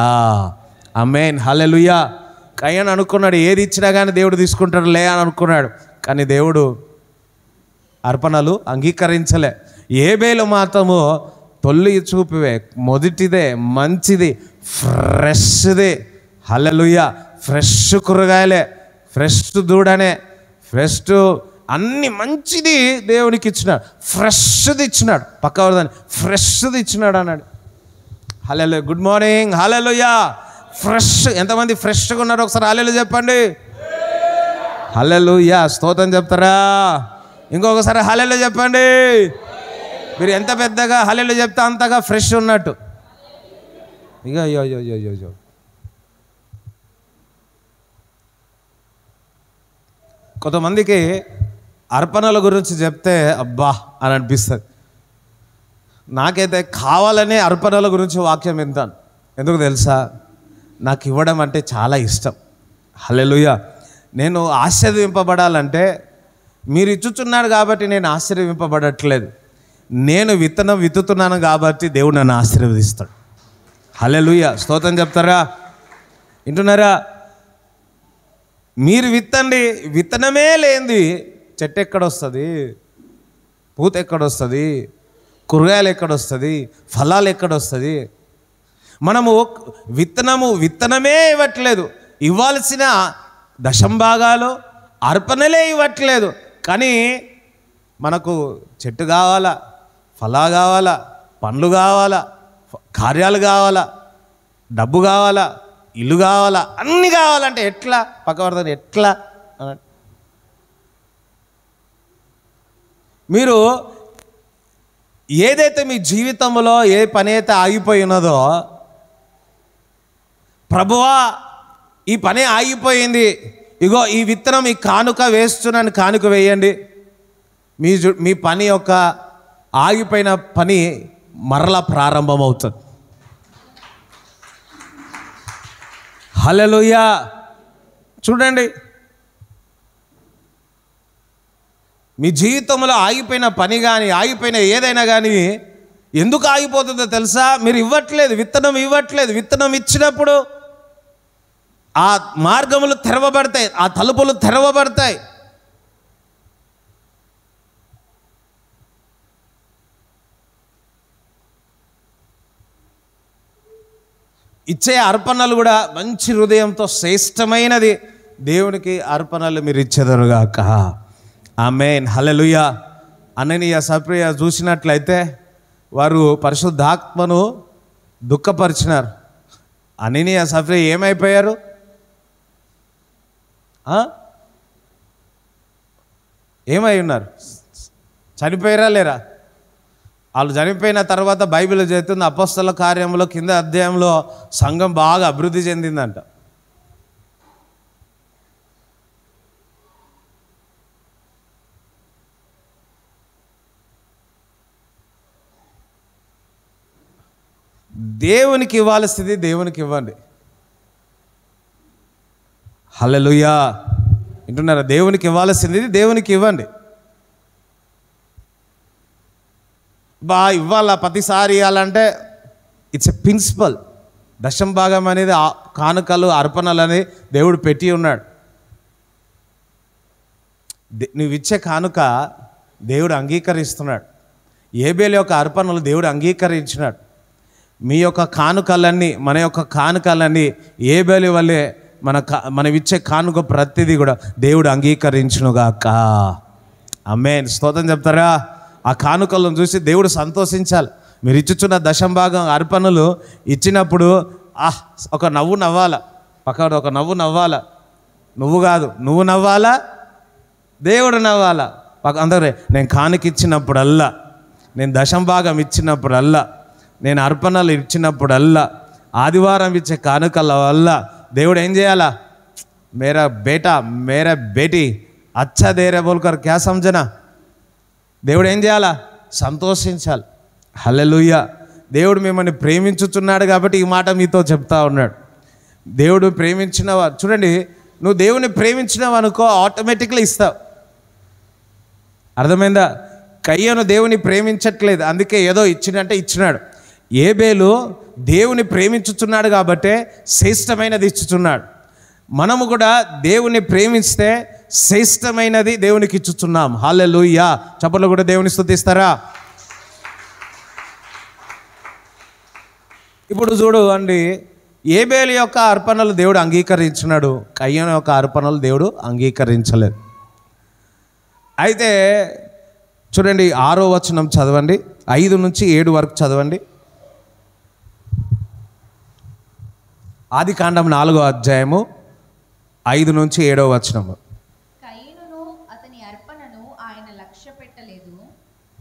ఆమేన్, హల్లెలూయా. కయ్యను అనుకున్నాడు, ఏది ఇచ్చినా కానీ దేవుడు తీసుకుంటాడు లే అని అనుకున్నాడు, కానీ దేవుడు అర్పణలు అంగీకరించలే. ఏబేలు మాత్రము తొలి చూపువే, మొదటిదే, మంచిది, ఫ్రెష్ది. హల్లెలూయా. ఫ్రెష్ కూరగాయలే, ఫ్రెష్ దూడనే, ఫ్రెష్ అన్ని మంచిది దేవునికి ఇచ్చినాడు. ఫ్రెష్ది ఇచ్చినాడు, పక్కదాన్ని ఫ్రెష్ది ఇచ్చినాడు అన్నాడు. Hallelujah. Good morning. Hallelujah. Fresh. ఎంతమంది ఫ్రెష్గా ఉన్నారో ఒకసారి హల్లెలూయా చెప్పండి. హల్లెలూయా. స్తోత్రం చెప్తారా? ఇంకొకసారి హల్లెలూయా చెప్పండి. మీరు ఎంత పెద్దగా హల్లెలూయా చెప్తే అంతగా ఫ్రెష్ ఉన్నట్టు. ఇక అయ్యో కొంతమందికి అర్పణల గురించి చెప్తే అబ్బా అని అనిపిస్తుంది. నాకైతే కావాలనే అర్పణల గురించి వాక్యం వింటాను. ఎందుకు తెలుసా? నాకు ఇవ్వడం అంటే చాలా ఇష్టం. హల్లెలూయా. నేను ఆశీర్వదింపబడాలంటే మీరు ఇచ్చుచున్నారు కాబట్టి నేను ఆశీర్వదింపబడట్లేదు. నేను విత్తనం విత్తుతున్నాను కాబట్టి దేవుడు నన్ను ఆశీర్వదిస్తాడు. హల్లెలూయా, స్తోత్రం చెప్తారా? వింటున్నారా? మీరు విత్తండి, విత్తనమే లేనిది చెట్టు ఎక్కడొస్తుంది? పూత ఎక్కడొస్తుంది? కూరగాయలు ఎక్కడొస్తుంది? ఫలాలు ఎక్కడొస్తుంది? మనము విత్తనమే ఇవ్వట్లేదు, ఇవ్వాల్సిన దశంభాగాలు అర్పణలే ఇవ్వట్లేదు. కానీ మనకు చెట్టు కావాలా, ఫలా కావాలా, పండ్లు కావాలా, కార్యాలు కావాలా, డబ్బు కావాలా, ఇల్లు కావాలా, అన్నీ కావాలంటే ఎట్లా? పక్కవర్దని ఎట్లా? మీరు ఏదైతే మీ జీవితంలో ఏ పని అయితే ఆగిపోయి ఉన్నదో, ప్రభువా ఈ పని ఆగిపోయింది, ఇగో ఈ విత్తనం ఈ కానుక వేస్తున్నాను, కానుక వేయండి. మీ పని యొక్క ఆగిపోయిన పని మరలా ప్రారంభమవుతుంది. హల్లెలూయా. చూడండి, మీ జీవితంలో ఆగిపోయిన పని కానీ ఆగిపోయిన ఏదైనా కానీ ఎందుకు ఆగిపోతుందో తెలుసా? మీరు ఇవ్వట్లేదు, విత్తనం ఇవ్వట్లేదు. విత్తనం ఇచ్చినప్పుడు ఆ మార్గములు తెరవబడతాయి, ఆ తలుపులు తెరవబడతాయి. ఇచ్చే అర్పణలు కూడా మంచి హృదయంతో శ్రేష్టమైనది దేవునికి అర్పణలు మీరు ఇచ్చేదరుగాక. ఆమేన్, హల్లెలూయా. అననీయ సప్రియ చూసినట్లయితే వారు పరిశుద్ధాత్మను దుఃఖపరిచినారు. అననీయ సప్రియ ఏమైపోయారు? ఏమై ఉన్నారు? చనిపోయారా లేరా? వాళ్ళు చనిపోయిన తర్వాత బైబిల్ చెప్తుంది, అపోస్తల కార్యంలో కింద అధ్యాయంలో సంఘం బాగా అభివృద్ధి చెందిందంట. దేవునికి ఇవ్వాల్సింది దేవునికి ఇవ్వండి. హల్లెలూయా. వింటున్నారా? దేవునికి ఇవ్వాల్సింది దేవునికి ఇవ్వండి. ఇవ్వాలా, ప్రతిసారి ఇవ్వాలంటే ఇట్స్ ఎ ప్రిన్సిపల్. దశం భాగం అనేది కానుకలు అర్పణలు అనేది దేవుడు పెట్టి ఉన్నాడు. నువ్వు ఇచ్చే కానుక దేవుడు అంగీకరిస్తున్నాడు. ఏబేలు యొక్క అర్పణలు దేవుడు అంగీకరించినాడు. మీ యొక్క కానుకలన్నీ, మన యొక్క కానుకలన్నీ ఏబేలు వల్లే మనం ఇచ్చే కానుక ప్రతిదీ కూడా దేవుడు అంగీకరించునుగాక. ఆమేన్, స్తోత్రం చెప్తారా? ఆ కానుకలను చూసి దేవుడు సంతోషించాలి. మీరు ఇచ్చుచున్న దశంభాగం అర్పణలు ఇచ్చినప్పుడు ఒక నవ్వు నవ్వాలా, పక్కన ఒక నవ్వు నవ్వాలా. నువ్వు కాదు, నువ్వు నవ్వాలా, దేవుడు నవ్వాలా. అందరూ నేను కానుక ఇచ్చినప్పుడల్లా, నేను దశంభాగం ఇచ్చినప్పుడల్లా, నేను అర్పణలు ఇచ్చినప్పుడల్లా, ఆదివారం ఇచ్చే కానుకల వల్ల దేవుడు ఏం చేయాలా? మేరా బేటా మేరా బేటీ అచ్చా దేరే బోల్కర్ క్యా సమझना. దేవుడు ఏం చేయాలా? సంతోషించాలి. హల్లెలూయా. దేవుడు మిమ్మల్ని ప్రేమించుచున్నాడు కాబట్టి ఈ మాట మీతో చెప్తా ఉన్నాడు. దేవుడు ప్రేమించినవా, చూడండి, నువ్వు దేవుని ప్రేమించినావు అనుకో, ఆటోమేటిక్గా ఇస్తావు. అర్థమైందా? కయ్యను దేవుని ప్రేమించట్లేదు, అందుకే ఏదో ఇచ్చినంటే ఇచ్చినాడు. ఏబేలు దేవుని ప్రేమించుచున్నాడు కాబట్టే శ్రేష్టమైనది ఇచ్చుచున్నాడు. మనము కూడా దేవుని ప్రేమిస్తే శ్రేష్టమైనది దేవునికి ఇచ్చుచున్నాం. హల్లెలూయా. చప్పట్లు కూడా దేవుని స్తుతిస్తారా? ఇప్పుడు చూడు అండి, ఏబేలు యొక్క అర్పణలు దేవుడు అంగీకరించినాడు, కయ్యను యొక్క అర్పణలు దేవుడు అంగీకరించలేదు. అయితే చూడండి, 6వ వచనం చదవండి, 5 నుంచి 7 వరకు చదవండి. ఆదికాండం 4వ అధ్యాయము 5 నుంచి 7వ వచనము. కయీనును అతని అర్పణను ఆయన లక్ష్య పెట్టలేదు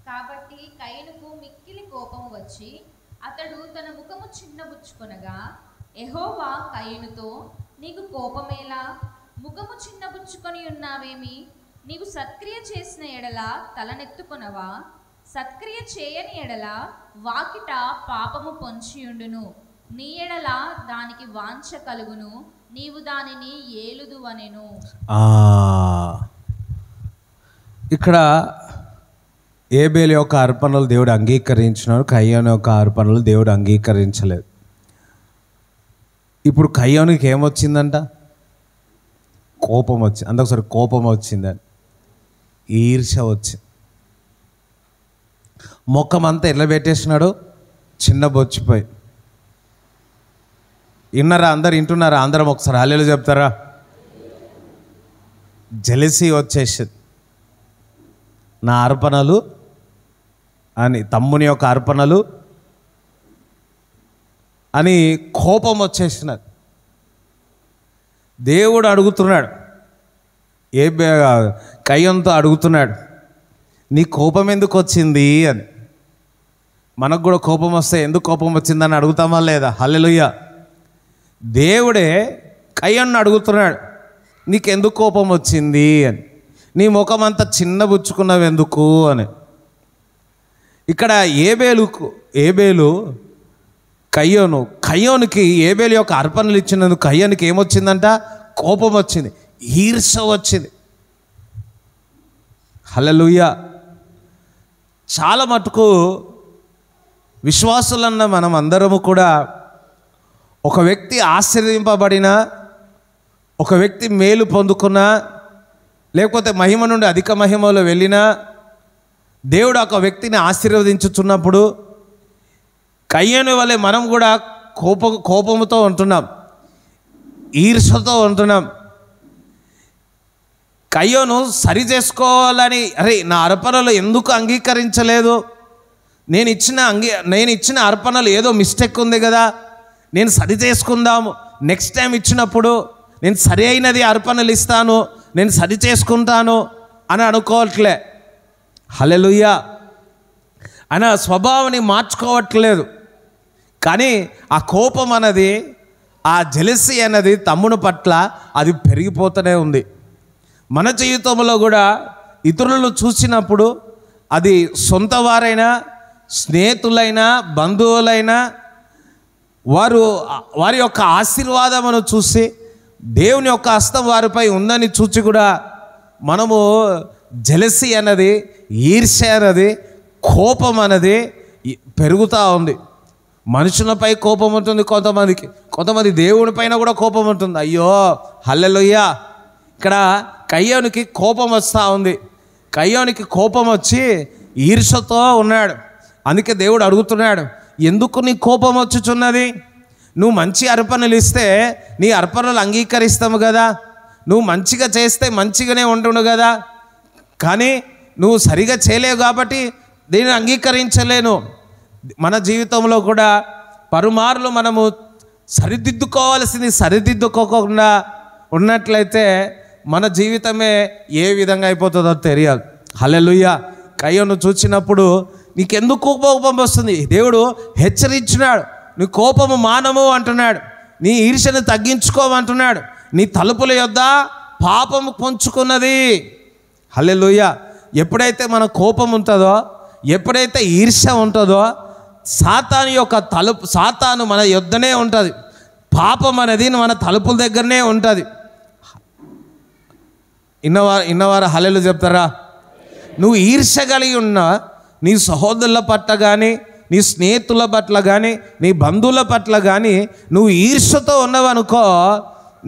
కాబట్టి కయీనుకు మిక్కిలి కోపం వచ్చి అతడు తన ముఖము చిన్నబుచ్చుకొనగా యెహోవా కయీనుతో, నీకు కోపమేలా? ముఖము చిన్నబుచ్చుకొని ఉన్నావేమి? నీవు సత్క్రియ చేసిన ఎడల తలనెత్తుకొనవా? సత్క్రియ చేయని ఎడల వాకిట పాపము పొంచియుండును. నీ ఎడల దానికి వాంఛ కలుగును, నీవు దానిని ఏలుదువనెను. ఇక్కడ ఏబేలు యొక్క అర్పణలు దేవుడు అంగీకరించినాడు, కయ్యను యొక్క అర్పణలు దేవుడు అంగీకరించలేదు. ఇప్పుడు కయ్యోనికి ఏమొచ్చిందంట? కోపం వచ్చింది. అందొకసారి కోపం వచ్చిందని. ఈర్ష్య వచ్చింది. ముఖం అంతా ఎట్లా పెట్టేసినాడు? చిన్న బొచ్చిపోయి. విన్నారా? అందరు వింటున్నారా? అందరం ఒకసారి హల్లెలూయా చెప్తారా? జెలసీ వచ్చేసింది. నా అర్పణలు అని, తమ్ముని యొక్క అర్పణలు అని కోపం వచ్చేసినది. దేవుడు అడుగుతున్నాడు, కయ్యంతో అడుగుతున్నాడు, నీ కోపం ఎందుకు వచ్చింది అని. మనకు కూడా కోపం వస్తే ఎందుకు కోపం వచ్చిందని అడుగుతామా లేదా? హల్లెలూయా. దేవుడే కయ్యను అడుగుతున్నాడు, నీకెందుకు కోపం వచ్చింది అని. నీ ముఖం అంతా చిన్నబుచ్చుకున్నావు ఎందుకు అని. ఇక్కడ ఏబేలు కయ్యోనుకి ఏబేలు యొక్క అర్పణలు ఇచ్చినందుకు కయ్యోనికి ఏమొచ్చిందంట? కోపం వచ్చింది, ఈర్ష్య వచ్చింది. హల్లెలూయా. చాలా మటుకు విశ్వాసులన్న మనం అందరము కూడా ఒక వ్యక్తి ఆశీర్వదింపబడినా, ఒక వ్యక్తి మేలు పొందుకున్నా, లేకపోతే మహిమ నుండి అధిక మహిమలో వెళ్ళినా, దేవుడు ఒక వ్యక్తిని ఆశీర్వదించుతున్నప్పుడు కయ్యను వలె మనం కూడా కోపముతో ఉంటున్నాం, ఈర్ష్యతో ఉంటున్నాం. కయ్యోను సరి చేసుకోవాలని, అరే నా అర్పణలు ఎందుకు అంగీకరించలేదు, నేను ఇచ్చిన అర్పణలు ఏదో మిస్టేక్ ఉంది కదా, నేను సరి చేసుకుందాము, నెక్స్ట్ టైం ఇచ్చినప్పుడు నేను సరి అయినది అర్పణలు ఇస్తాను, నేను సరి చేసుకుంటాను అని అనుకోవట్లే. హల్లెలూయా. ఆయన స్వభావాన్ని మార్చుకోవట్లేదు. కానీ ఆ కోపం అన్నది, ఆ జెలసీ అన్నది తమ్ముని పట్ల అది పెరిగిపోతూనే ఉంది. మన జీవితంలో కూడా ఇతరులను చూసినప్పుడు, అది సొంత వారైనా, స్నేహితులైనా, బంధువులైనా, వారి యొక్క ఆశీర్వాదమును చూసి, దేవుని యొక్క హస్తం వారిపై ఉందని చూసి కూడా మనము జెలసీ అన్నది, ఈర్ష్య అన్నది, కోపం అన్నది పెరుగుతూ ఉంది. మనుషులపై కోపం ఉంటుంది కొంతమంది దేవుని పైన కూడా కోపం ఉంటుంది. అయ్యో హల్లెలూయా. ఇక్కడ కయ్యోనికి కోపం వస్తూ ఉంది. కయ్యోనికి కోపం వచ్చి ఈర్ష్యతో ఉన్నాడు. అందుకే దేవుడు అడుగుతున్నాడు, ఎందుకు నీ కోపం వచ్చుచున్నది? నువ్వు మంచి అర్పణలు ఇస్తే నీ అర్పణలు అంగీకరిస్తాము కదా, నువ్వు మంచిగా చేస్తే మంచిగానే ఉంటుండు కదా, కానీ నువ్వు సరిగా చేయలేవు కాబట్టి దీన్ని అంగీకరించలేను. మన జీవితంలో కూడా పరుమార్లు మనము సరిదిద్దుకోవాల్సింది సరిదిద్దుకోకుండా ఉన్నట్లయితే మన జీవితమే ఏ విధంగా అయిపోతుందో తెలియదు. హల్లెలూయా. కయ్యోను చూసినప్పుడు నీకెందుకు కోపం వస్తుంది? దేవుడు హెచ్చరించినాడు, నీ కోపము మానము అంటున్నాడు, నీ ఈర్ష్యను తగ్గించుకోమంటున్నాడు. నీ తలుపుల యొద్ద పాపము పొంచుకున్నది. హల్లెలూయా. ఎప్పుడైతే మన కోపం ఉంటుందో, ఎప్పుడైతే ఈర్ష్య ఉంటుందో, సాతాను మన యొద్దనే ఉంటుంది. పాపం అనేది మన తలుపుల దగ్గరనే ఉంటుంది. ఇన్నవారు హల్లెలూయా చెప్తారా? నువ్వు ఈర్ష్య కలిగి ఉన్నా నీ సహోదరుల పట్ల కానీ, నీ స్నేహితుల పట్ల కానీ, నీ బంధువుల పట్ల కానీ నువ్వు ఈర్ష్యతో ఉన్నావనుకో,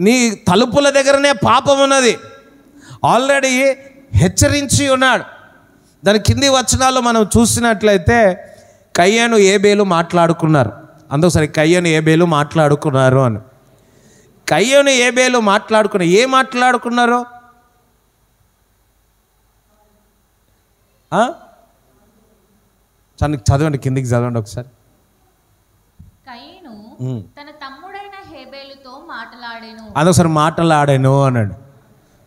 నీ తలుపుల దగ్గరనే పాపం ఉన్నది. ఆల్రెడీ హెచ్చరించి ఉన్నాడు. దాని కింది వచనాలు మనం చూసినట్లయితే కయ్యను ఏబేలు మాట్లాడుకున్నారు. అందుకోసరి కయ్యను ఏబేలు మాట్లాడుకున్నారు అని. కయ్యను ఏబేలు ఏం మాట్లాడుకున్నారు? చదవండి, కిందికి చదవండి ఒకసారి. కయీను తన తమ్ముడైన హేబేలుతో మాట్లాడాను. అదొకసారి మాట్లాడాను అన్నాడు.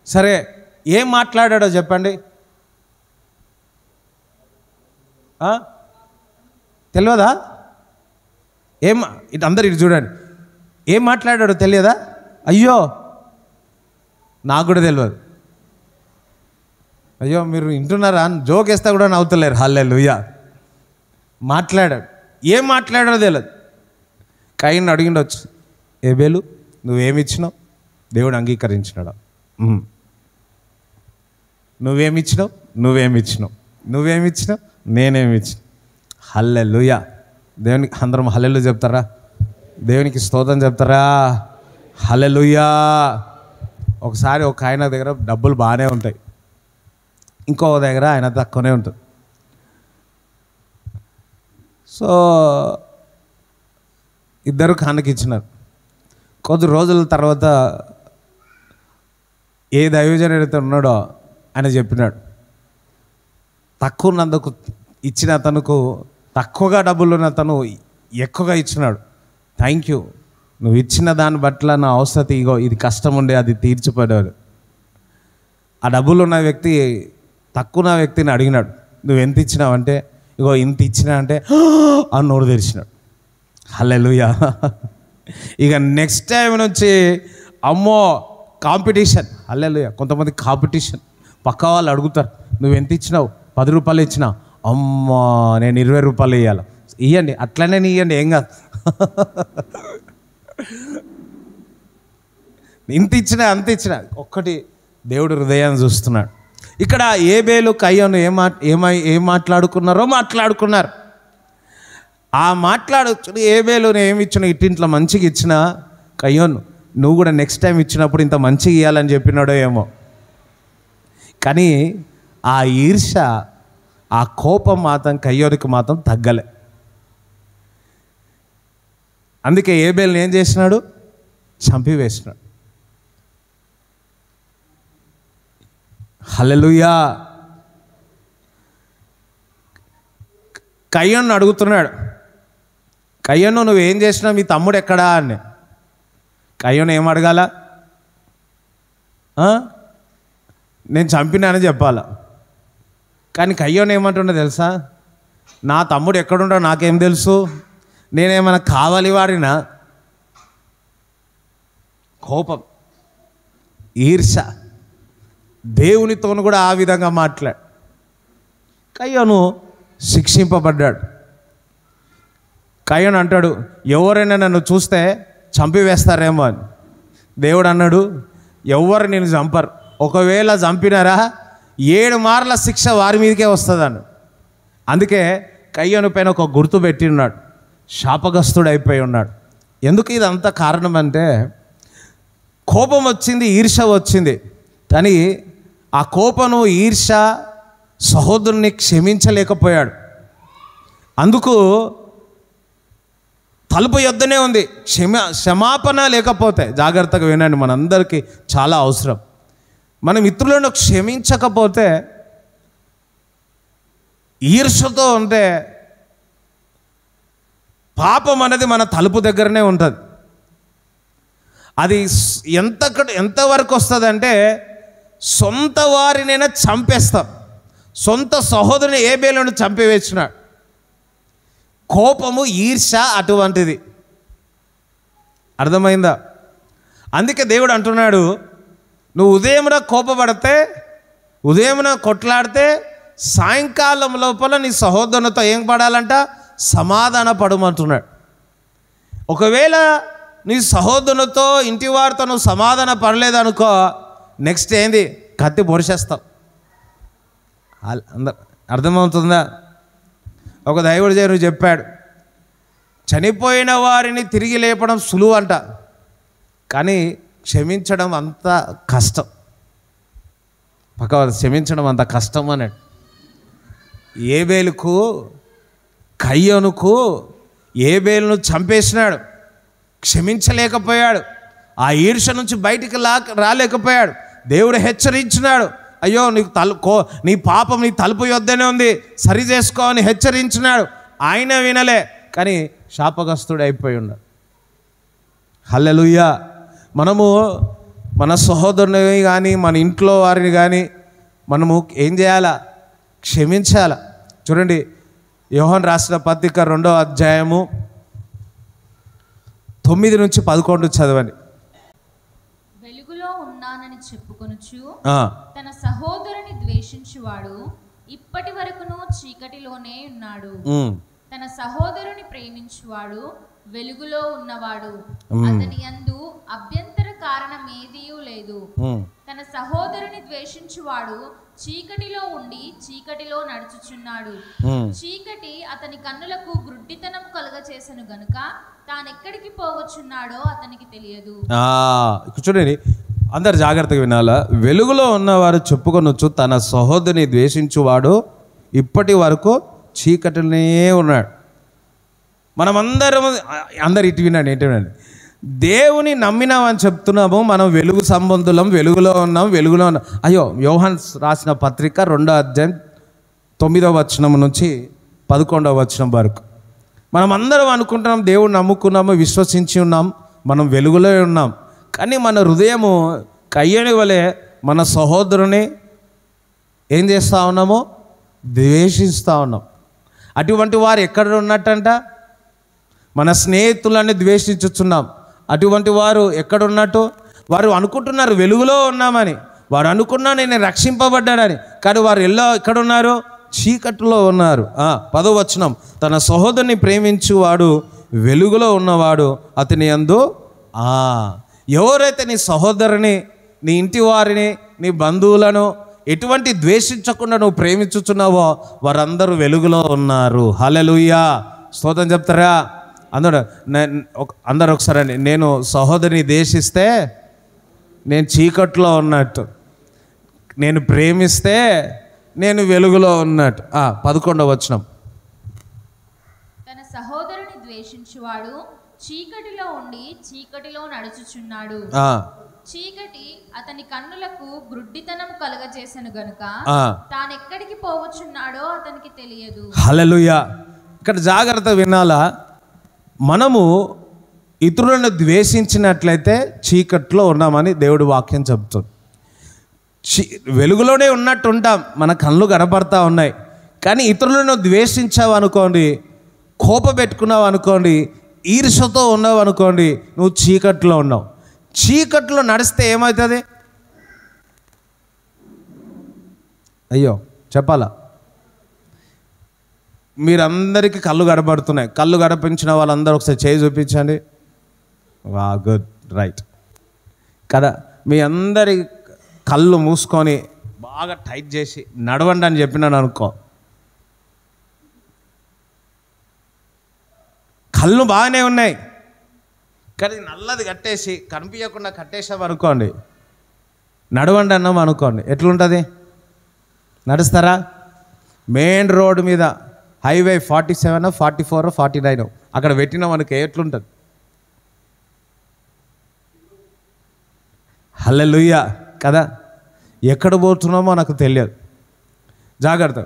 సరే, ఏం మాట్లాడాడో చెప్పండి. తెలియదా? ఇటు అందరు ఇటు చూడండి. ఏం మాట్లాడాడో తెలియదా? అయ్యో నాకు కూడా తెలియదు. అయ్యో మీరు వింటున్నారా అని జోక్ వేస్తా కూడా నవ్వుతలేరు. హల్లెలూయా. మాట్లాడాడు. ఏం మాట్లాడాడో తెలియదు. కయ్యను అడిగిండొచ్చు, ఏబేలు నువ్వేమిచ్చినావు? దేవుడు అంగీకరించినాడు. నువ్వేమిచ్చినావు? నేనేమిచ్చిన. హల్లెలూయా. దేవునికి అందరం హల్లెలూయా చెప్తారా? దేవునికి స్తోత్రం చెప్తారా? హల్లెలూయా. ఒకసారి ఒక ఆయన దగ్గర డబ్బులు బాగానే ఉంటాయి, ఇంకో దగ్గర ఆయన తక్కువనే ఉంటుంది. సో ఇద్దరు కానుకిచ్చినారు. కొద్ది రోజుల తర్వాత ఏ దైవజనుడైతే ఉన్నాడో ఆయన చెప్పినాడు, తక్కువ ఉన్నందుకు ఇచ్చిన అతనుకు తక్కువగా డబ్బులు ఉన్న అతను ఎక్కువగా ఇచ్చినాడు. థ్యాంక్ యూ, నువ్వు ఇచ్చిన దాన్ని బట్ల నా అవసరం ఇగో ఇది కష్టం ఉండే అది తీర్చిపోయాడు. ఆ డబ్బులు ఉన్న వ్యక్తి తక్కువ ఉన్న వ్యక్తిని అడిగినాడు, నువ్వు ఎంత ఇచ్చినావు అంటే, ఇగో ఇంత ఇచ్చినా అంటే అని నోరు తెరిచినాడు. హల్లెలూయా. ఇక నెక్స్ట్ టైం నుంచి అమ్మో కాంపిటీషన్. హల్లెలూయా. కొంతమంది కాంపిటీషన్, పక్క వాళ్ళు అడుగుతారు, నువ్వు ఎంత ఇచ్చినావు? 10 రూపాయలు ఇచ్చినా, అమ్మా నేను 20 రూపాయలు ఇవ్వాలి, ఇవ్వండి, అట్లనే ఇవ్వండి, ఏం కాదు. ఇంత ఇచ్చినా అంత ఇచ్చినా ఒక్కటి దేవుడు హృదయాన్ని చూస్తున్నాడు. ఇక్కడ ఏబేలు కయ్యోను ఏం మాట్లాడుకున్నారు. ఆ ఏబేలు ఏమి ఇచ్చినా ఇట్టింట్లో మంచిగా ఇచ్చినా, కయ్యోను నువ్వు కూడా నెక్స్ట్ టైం ఇచ్చినప్పుడు ఇంత మంచిగా ఇవ్వాలని చెప్పినాడో ఏమో. కానీ ఆ ఈర్ష, ఆ కోపం మాత్రం కయ్యోనికి మాత్రం తగ్గలే. అందుకే ఏబేల్ని ఏం చేసినాడు? చంపివేసినాడు. హల్లెలూయా. కయ్యోను అడుగుతున్నాడు, కయ్యోను నువ్వేం చేసినావు, మీ తమ్ముడు ఎక్కడా అని. కయ్యోను ఏం అడగాల? నేను చంపినానని చెప్పాలా. కానీ కయ్యోను ఏమంటుండో తెలుసా? నా తమ్ముడు ఎక్కడుండో నాకేం తెలుసు, నేనేమైనా కావాలి వాడినా. కోపం, ఈర్ష. దేవునితోను కూడా ఆ విధంగా మాట్లాడు. కయ్యోను శిక్షింపబడ్డాడు. కయ్యోను అంటాడు, ఎవరైనా నన్ను చూస్తే చంపివేస్తారేమో అని. దేవుడు అన్నాడు, ఎవరు నేను చంపరు, ఒకవేళ చంపినారా 7 మార్ల శిక్ష వారి మీదకే వస్తుందన్నాడు. అందుకే కయ్యోను పైన ఒక గుర్తు పెట్టి ఉన్నాడు, శాపగ్రస్తుడు అయిపోయి ఉన్నాడు. ఎందుకు ఇదంతా కారణం అంటే, కోపం వచ్చింది, ఈర్ష వచ్చింది. కానీ ఆ కోపను, ఈర్ష సహోదరుని క్షమించలేకపోయాడు. అందుకు తలుపు యొద్దనే ఉంది. క్షమాపణ లేకపోతే, జాగ్రత్తగా వినండి, మనందరికీ చాలా అవసరం. మనం ఇతరులను క్షమించకపోతే, ఈర్షతో ఉంటే, పాపం అనేది మన తలుపు దగ్గరనే ఉంటుంది. అది ఎంతవరకు వస్తుందంటే, సొంత వారినైనా చంపేస్తాం. సొంత సహోదరుని ఏబేలును చంపివేసినాడు. కోపము, ఈర్ష అటువంటిది. అర్థమైందా? అందుకే దేవుడు అంటున్నాడు, నువ్వు ఉదయమున కోపపడితే, ఉదయమున కొట్లాడితే, సాయంకాలం లోపల నీ సహోదరునితో ఏం పడాలంట? సమాధాన పడమంటున్నాడు. ఒకవేళ నీ సహోదరునితో, ఇంటి వారితో నువ్వు సమాధాన పడలేదనుకో, నెక్స్ట్ ఏంది? కత్తి పొడిచేస్తావు. అర్థమవుతుందా? ఒక దైవజనుడు చెప్పాడు, చనిపోయిన వారిని తిరిగి లేపడం సులువు అంట, కానీ క్షమించడం అంత కష్టం. క్షమించడం అంత కష్టం అన్నాడు. ఏబేలుకు, కయ్యోనుకు ఏబేలును చంపేసినాడు, క్షమించలేకపోయాడు. ఆ ఈర్ష నుంచి బయటికి రాలేకపోయాడు. దేవుడు హెచ్చరించినాడు, అయ్యో నీ పాపం నీ తలుపు యొద్దనే ఉంది, సరి చేసుకో అని హెచ్చరించినాడు. ఆయన వినలే, కానీ శాపగ్రస్తుడు అయిపోయి ఉన్నాడు. హల్లెలూయా. మనము మన సహోదరుని కానీ, మన ఇంట్లో వారిని కానీ మనము ఏం చేయాలా? క్షమించాల. చూడండి, యోహాను రాసిన పత్రిక 2వ అధ్యాయము 9 నుంచి 11 చదవండి. వెలుగులో ఉన్నానని చెప్పుకొనుచు తన సహోదరుని ద్వేషించువాడు ఇప్పటి వరకును చీకటిలోనే ఉన్నాడు. తన సహోదరుని ప్రేమించువాడు వెలుగులో ఉన్నవాడు, అతని యందు అభ్యంతర కారణం ఏదీ లేదు. తన సహోదరుని ద్వేషించువాడు చీకటిలో ఉండి చీకటిలో నడుచుచున్నాడు. చీకటి అతని కన్నులకు గ్రుడ్డితనం కలుగచేసెను గనుక తానెక్కడికి పోవచ్చున్నాడో అతనికి తెలియదు. చూడండి, అందరు జాగ్రత్తగా వినాలా. వెలుగులో ఉన్నవారు చెప్పుకొనొచ్చు, తన సహోదరుని ద్వేషించువాడు ఇప్పటి వరకు చీకటిలోనే ఉన్నాడు. అందరు ఇటు వినండి, ఇటు వినండి. దేవుని నమ్మినామని చెప్తున్నాము, మనం వెలుగు సంబంధులం, వెలుగులో ఉన్నాం. అయ్యో, యోహాను రాసిన పత్రిక 2వ అధ్యాయం 9వ వచనం నుంచి 11వ వచనం వరకు మనం అందరం అనుకుంటున్నాం దేవుని నమ్ముకున్నాము, విశ్వసించి ఉన్నాం, మనం వెలుగులో ఉన్నాం. కానీ మన హృదయము కయ్యని వలె మన సహోదరుని ఏం చేస్తూ ఉన్నాము? ద్వేషిస్తూ ఉన్నాం. అటువంటి వారు ఎక్కడ ఉన్నట్టంట? మన స్నేహితులని ద్వేషించుచున్నాం. అటువంటి వారు ఎక్కడున్నట్టు? వారు అనుకుంటున్నారు వెలుగులో ఉన్నామని, వారు అనుకున్నా నేను రక్షింపబడ్డాడని, కానీ వారు ఎక్కడున్నారు? చీకటిలో ఉన్నారు. 10వ వచనం, తన సహోదరుని ప్రేమించువాడు వెలుగులో ఉన్నవాడు అతని యందు. ఎవరైతే నీ సహోదరుని, నీ ఇంటి వారిని, నీ బంధువులను ఎటువంటి ద్వేషించకుండా నువ్వు ప్రేమించుచున్నావో వారందరూ వెలుగులో ఉన్నారు. హల్లెలూయా, స్తోత్రం చెప్తారా? అందరూ ఒకసారి అండి. నేను సహోదరిని ద్వేషిస్తే నేను చీకట్లో ఉన్నట్టు, నేను ప్రేమిస్తే నేను వెలుగులో ఉన్నట్టు. 11వ వచనం, తన సహోదరుని ద్వేషించువాడు చీకటిలో ఉండి చీకటిలో నడుచుచున్నాడు. చీకటి అతని కన్నులకు గ్రుడ్డితనం కలుగజేసెను గనుక తానెక్కడికి పోవచ్చున్నాడో అతనికి తెలియదు. హల్లెలూయా. ఇక్కడ జాగ్రత్త వినాలా. మనము ఇతరులను ద్వేషించినట్లయితే చీకట్లో ఉన్నామని దేవుడి వాక్యం చెప్తుంది. వెలుగులోనే ఉన్నట్టు ఉంటాం, మన కళ్ళు కనపడతా ఉన్నాయి. కానీ ఇతరులను ద్వేషించావు అనుకోండి, కోపం పెట్టుకున్నావు అనుకోండి, ఈర్ష్యతో ఉన్నావు అనుకోండి, నువ్వు చీకట్లో ఉన్నావు. చీకట్లో నడిస్తే ఏమవుతుంది? అయ్యో చెప్పాలా? మీరందరికీ కళ్ళు గడపడుతున్నాయి. కళ్ళు గడపించిన వాళ్ళందరూ ఒకసారి చేయి చూపించండి. గుడ్, రైట్ కదా. మీ అందరి కళ్ళు మూసుకొని బాగా టైట్ చేసి నడవండి అని చెప్పినాను అనుకో, కళ్ళు బాగానే ఉన్నాయి కానీ నల్లది కట్టేసి కనిపించకుండా కట్టేసాం అనుకోండి, నడవండి అన్నాం అనుకోండి, ఎట్లుంటుంది? నడుస్తారా? మెయిన్ రోడ్డు మీద హైవే 47, 44, 49 అక్కడ పెట్టినా మనకి ఎట్లుంటుంది? హల్లెలూయా కదా. ఎక్కడ పోతున్నామో నాకు తెలియదు. జాగ్రత్త,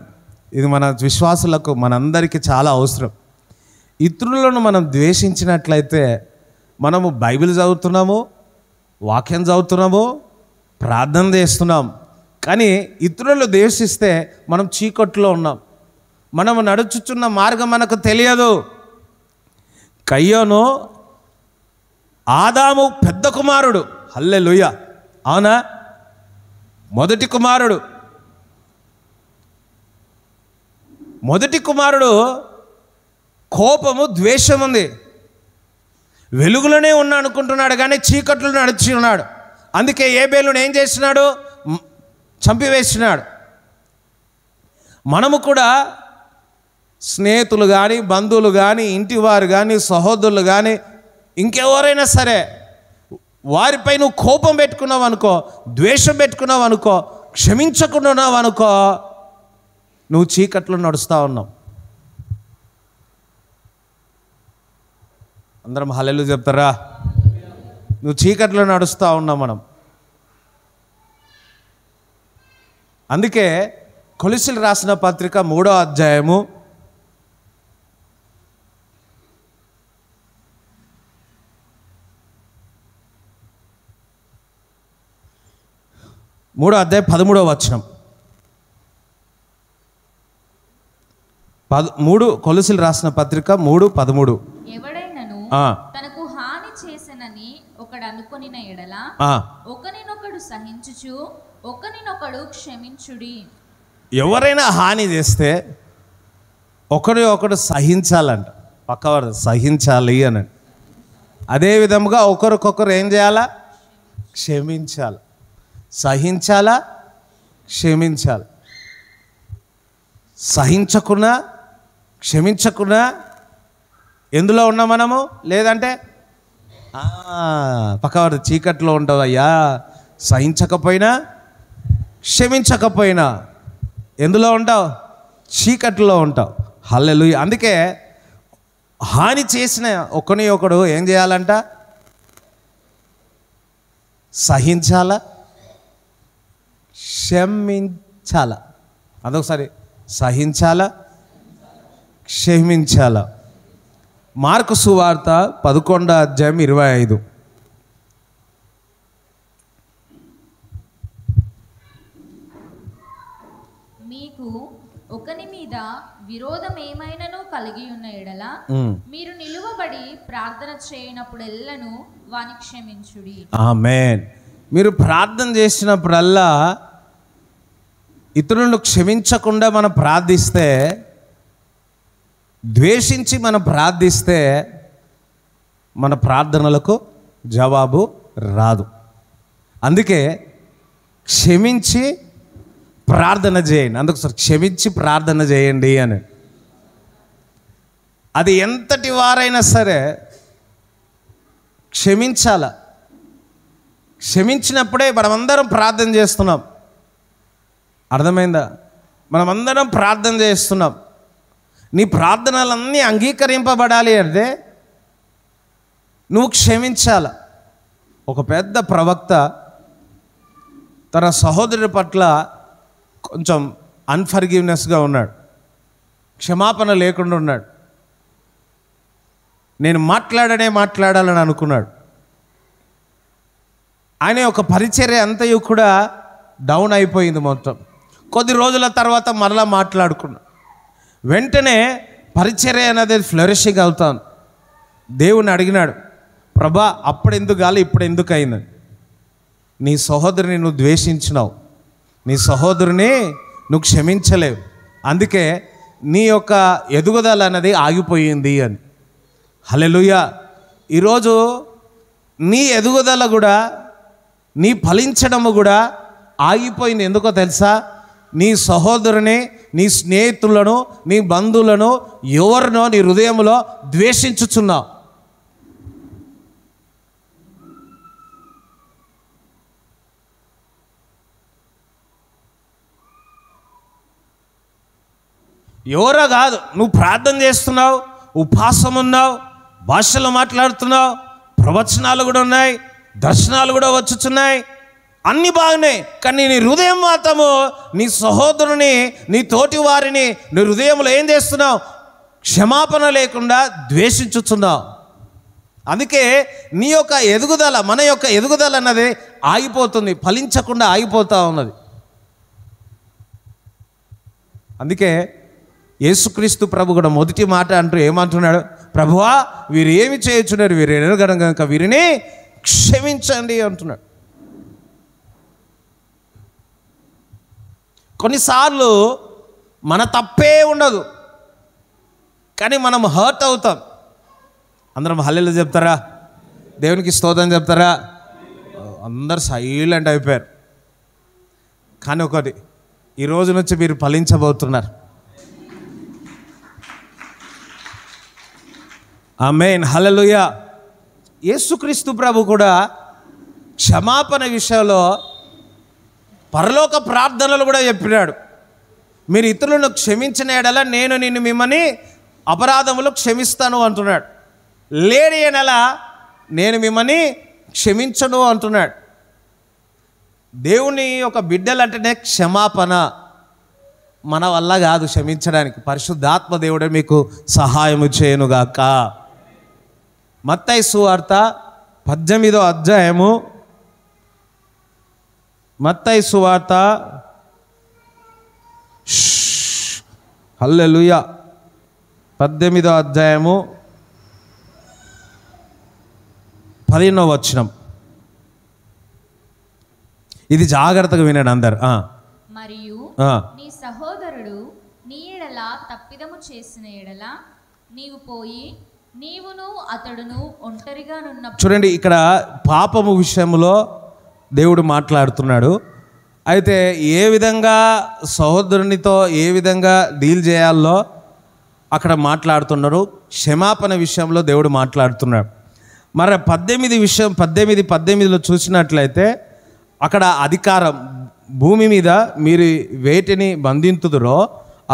ఇది మన విశ్వాసులకు మనందరికీ చాలా అవసరం. ఇతరులను మనం ద్వేషించినట్లయితే మనము బైబిల్ చదువుతున్నాము, వాక్యం చదువుతున్నాము, ప్రార్థన చేస్తున్నాం, కానీ ఇతరులు ద్వేషిస్తే మనం చీకట్లో ఉన్నాం. మనము నడుచుచున్న మార్గం మనకు తెలియదు. కయ్యోను ఆదాము పెద్ద కుమారుడు. హల్లెలూయా, అవునా? మొదటి కుమారుడు కోపము, ద్వేషం ఉంది. వెలుగులోనే ఉన్నా అనుకుంటున్నాడు కానీ చీకట్లో నడిచి ఉన్నాడు. అందుకే ఏబేలును ఏం చేసినాడు? చంపివేసినాడు. మనము కూడా స్నేహితులు కానీ, బంధువులు కానీ, ఇంటివారు కానీ, సహోదరులు కానీ, ఇంకెవరైనా సరే వారిపై నువ్వు కోపం పెట్టుకున్నావు అనుకో, ద్వేషం పెట్టుకున్నావు అనుకో, క్షమించకుండా ఉన్నావు అనుకో, నువ్వు చీకట్లో నడుస్తూ ఉన్నావు. అందరం హల్లెలూయా చెప్తారా? నువ్వు చీకట్లో నడుస్తూ ఉన్నావు మనం. అందుకే కొలస్సీయులకు రాసిన పత్రిక 3వ అధ్యాయము 13వ వచనం. 3 కొలస్సీయులకు రాసిన పత్రిక 3:13. ఎవడైనను తనకు హాని చేసెనని ఒకడు అనుకొనిన ఎడల ఒకనినొకడు సహించుచు ఒకనినొకడు క్షమించుడి. ఎవరైనా హాని చేస్తే ఒకడు సహించాలంట. పక్కవారు సహించాలి అని. అదే విధముగా ఒకరికొకరు ఏం చేయాలా? క్షమించాలి. సహించాలా, క్షమించాలి. సహించకున్నా, క్షమించకున్నా ఎందులో ఉన్నాం మనము? లేదంటే పక్కవాడు చీకట్లో ఉంటావయ్యా. సహించకపోయినా, క్షమించకపోయినా ఎందులో ఉంటావు? చీకట్లో ఉంటావు. హల్లెలూయా. అందుకే హాని చేసిన ఒకని ఒకడు ఏం చేయాలంట? సహించాలా, క్షమించాలా. అదొకసారి, సహించాలా, క్షమించాలా. మార్కు సువార్త 11:25. మీకు ఒకని మీద విరోధం ఏమైనాను కలిగి ఉన్న ఎడల మీరు నిలువబడి ప్రార్థన చేయనప్పుడెల్లను వాని క్షమించుడి. ఆమేన్. మీరు ప్రార్థన చేసినప్పుడల్లా ఇతరులను క్షమించకుండా మనం ప్రార్థిస్తే, ద్వేషించి మనం ప్రార్థిస్తే మన ప్రార్థనలకు జవాబు రాదు. అందుకే క్షమించి ప్రార్థన చేయండి. అందుకు సార్ క్షమించి ప్రార్థన చేయండి అని. అది ఎంతటి వారైనా సరే క్షమించాల. క్షమించినప్పుడే మనమందరం ప్రార్థన చేస్తున్నాం. అర్థమైందా? మనమందరం ప్రార్థన చేస్తున్నాం. నీ ప్రార్థనలన్నీ అంగీకరింపబడాలి అంటే నువ్వు క్షమించాల. ఒక పెద్ద ప్రవక్త తన సహోదరుడి పట్ల కొంచెం అన్ఫర్గివ్నెస్గా ఉన్నాడు, క్షమాపణ లేకుండా ఉన్నాడు. నేను మాట్లాడాలని అనుకున్నాడు. ఆయన ఒక పరిచర్య అంతయు కూడా డౌన్ అయిపోయింది మొత్తం. కొద్ది రోజుల తర్వాత మరలా మాట్లాడుకున్నాడు. వెంటనే పరిచర్య అనేది ఫ్లరిషింగ్ అవుతాను. దేవుని అడిగినాడు, ప్రభా అప్పుడు ఎందుకు కాలే, ఇప్పుడు ఎందుకు అయింది? నీ సహోదరుని నువ్వు ద్వేషించినావు, నీ సహోదరుని నువ్వు క్షమించలేవు, అందుకే నీ యొక్క ఎదుగుదల అన్నది ఆగిపోయింది అని. హల్లెలూయా. ఈరోజు నీ ఎదుగుదల కూడా, నీ ఫలించడము కూడా ఆగిపోయింది. ఎందుకో తెలుసా? నీ సహోదరుని, నీ స్నేహితులను, నీ బంధువులను ఎవరినో నీ హృదయంలో ద్వేషించుచున్నావు. ఎవరో కాదు, నువ్వు ప్రార్థన చేస్తున్నావు, ఉపవాసం ఉన్నావు, భాషలు మాట్లాడుతున్నావు, ప్రవచనాలు కూడా ఉన్నాయి, దర్శనాలు కూడా వచ్చుచున్నాయి, అన్నీ బాగున్నాయి. కానీ నీ హృదయం మాత్రము నీ సహోదరుని, నీ తోటి వారిని నీ హృదయంలో ఏం చేస్తున్నావు? క్షమాపణ లేకుండా ద్వేషించుచున్నావు. అందుకే నీ యొక్క ఎదుగుదల, మన యొక్క ఎదుగుదల అన్నది ఆగిపోతుంది, ఫలించకుండా ఆగిపోతూ ఉన్నది. అందుకే యేసుక్రీస్తు ప్రభు కూడా మొదటి మాట అంటూ ఏమంటున్నాడు? ప్రభువా వీరు ఏమి చేయుచున్నారు, వీరు ఎరగడం కనుక వీరిని క్షమించండి అంటున్నాడు. కొన్నిసార్లు మన తప్పే ఉండదు, కానీ మనం హర్ట్ అవుతాం. అందరం హల్లెలూయా చెప్తారా? దేవునికి స్తోత్రం చెప్తారా? అందరు సైలెంట్ అయిపోయారు. కానీ ఒకటి, ఈ రోజు నుంచి మీరు ఫలించబోతున్నారు. ఆమేన్. హల్లెలూయా. యేసుక్రీస్తు ప్రభు కూడా క్షమాపణ విషయంలో పరలోక ప్రార్థనలు కూడా చెప్పినాడు. మీరు ఇతరులను క్షమించిన ఎడల నేను నిన్ను మిమ్మల్ని అపరాధములు క్షమిస్తాను అంటున్నాడు. లేని ఎడల నేను మిమ్మల్ని క్షమించను అంటున్నాడు. దేవుని ఒక బిడ్డలంటేనే క్షమాపణ. మన వల్ల కాదు క్షమించడానికి, పరిశుద్ధాత్మ దేవుడే మీకు సహాయము చేయనుగాక. మత్తయి సువార్త 18వ అధ్యాయము, మత్తయి సువార్త, హల్లెలూయా, 18వ అధ్యాయము 15వ వచనం. ఇది జాగ్రత్తగా వినండి అందరు. మరియు నీ సహోదరుడు నీ ఎడల తప్పిదము చేసిన ఎడల నీవు పోయి నీవును అతడును ఒంటరిగా నున్న. చూడండి, ఇక్కడ పాపము విషయంలో దేవుడు మాట్లాడుతున్నాడు. అయితే ఏ విధంగా సహోదరునితో ఏ విధంగా డీల్ చేయాలో అక్కడ మాట్లాడుతున్నారు. క్షమాపణ విషయంలో దేవుడు మాట్లాడుతున్నాడు. మరి 18:18లో చూసినట్లయితే అక్కడ అధికారం, భూమి మీద మీరు వేటిని బంధింతుదురో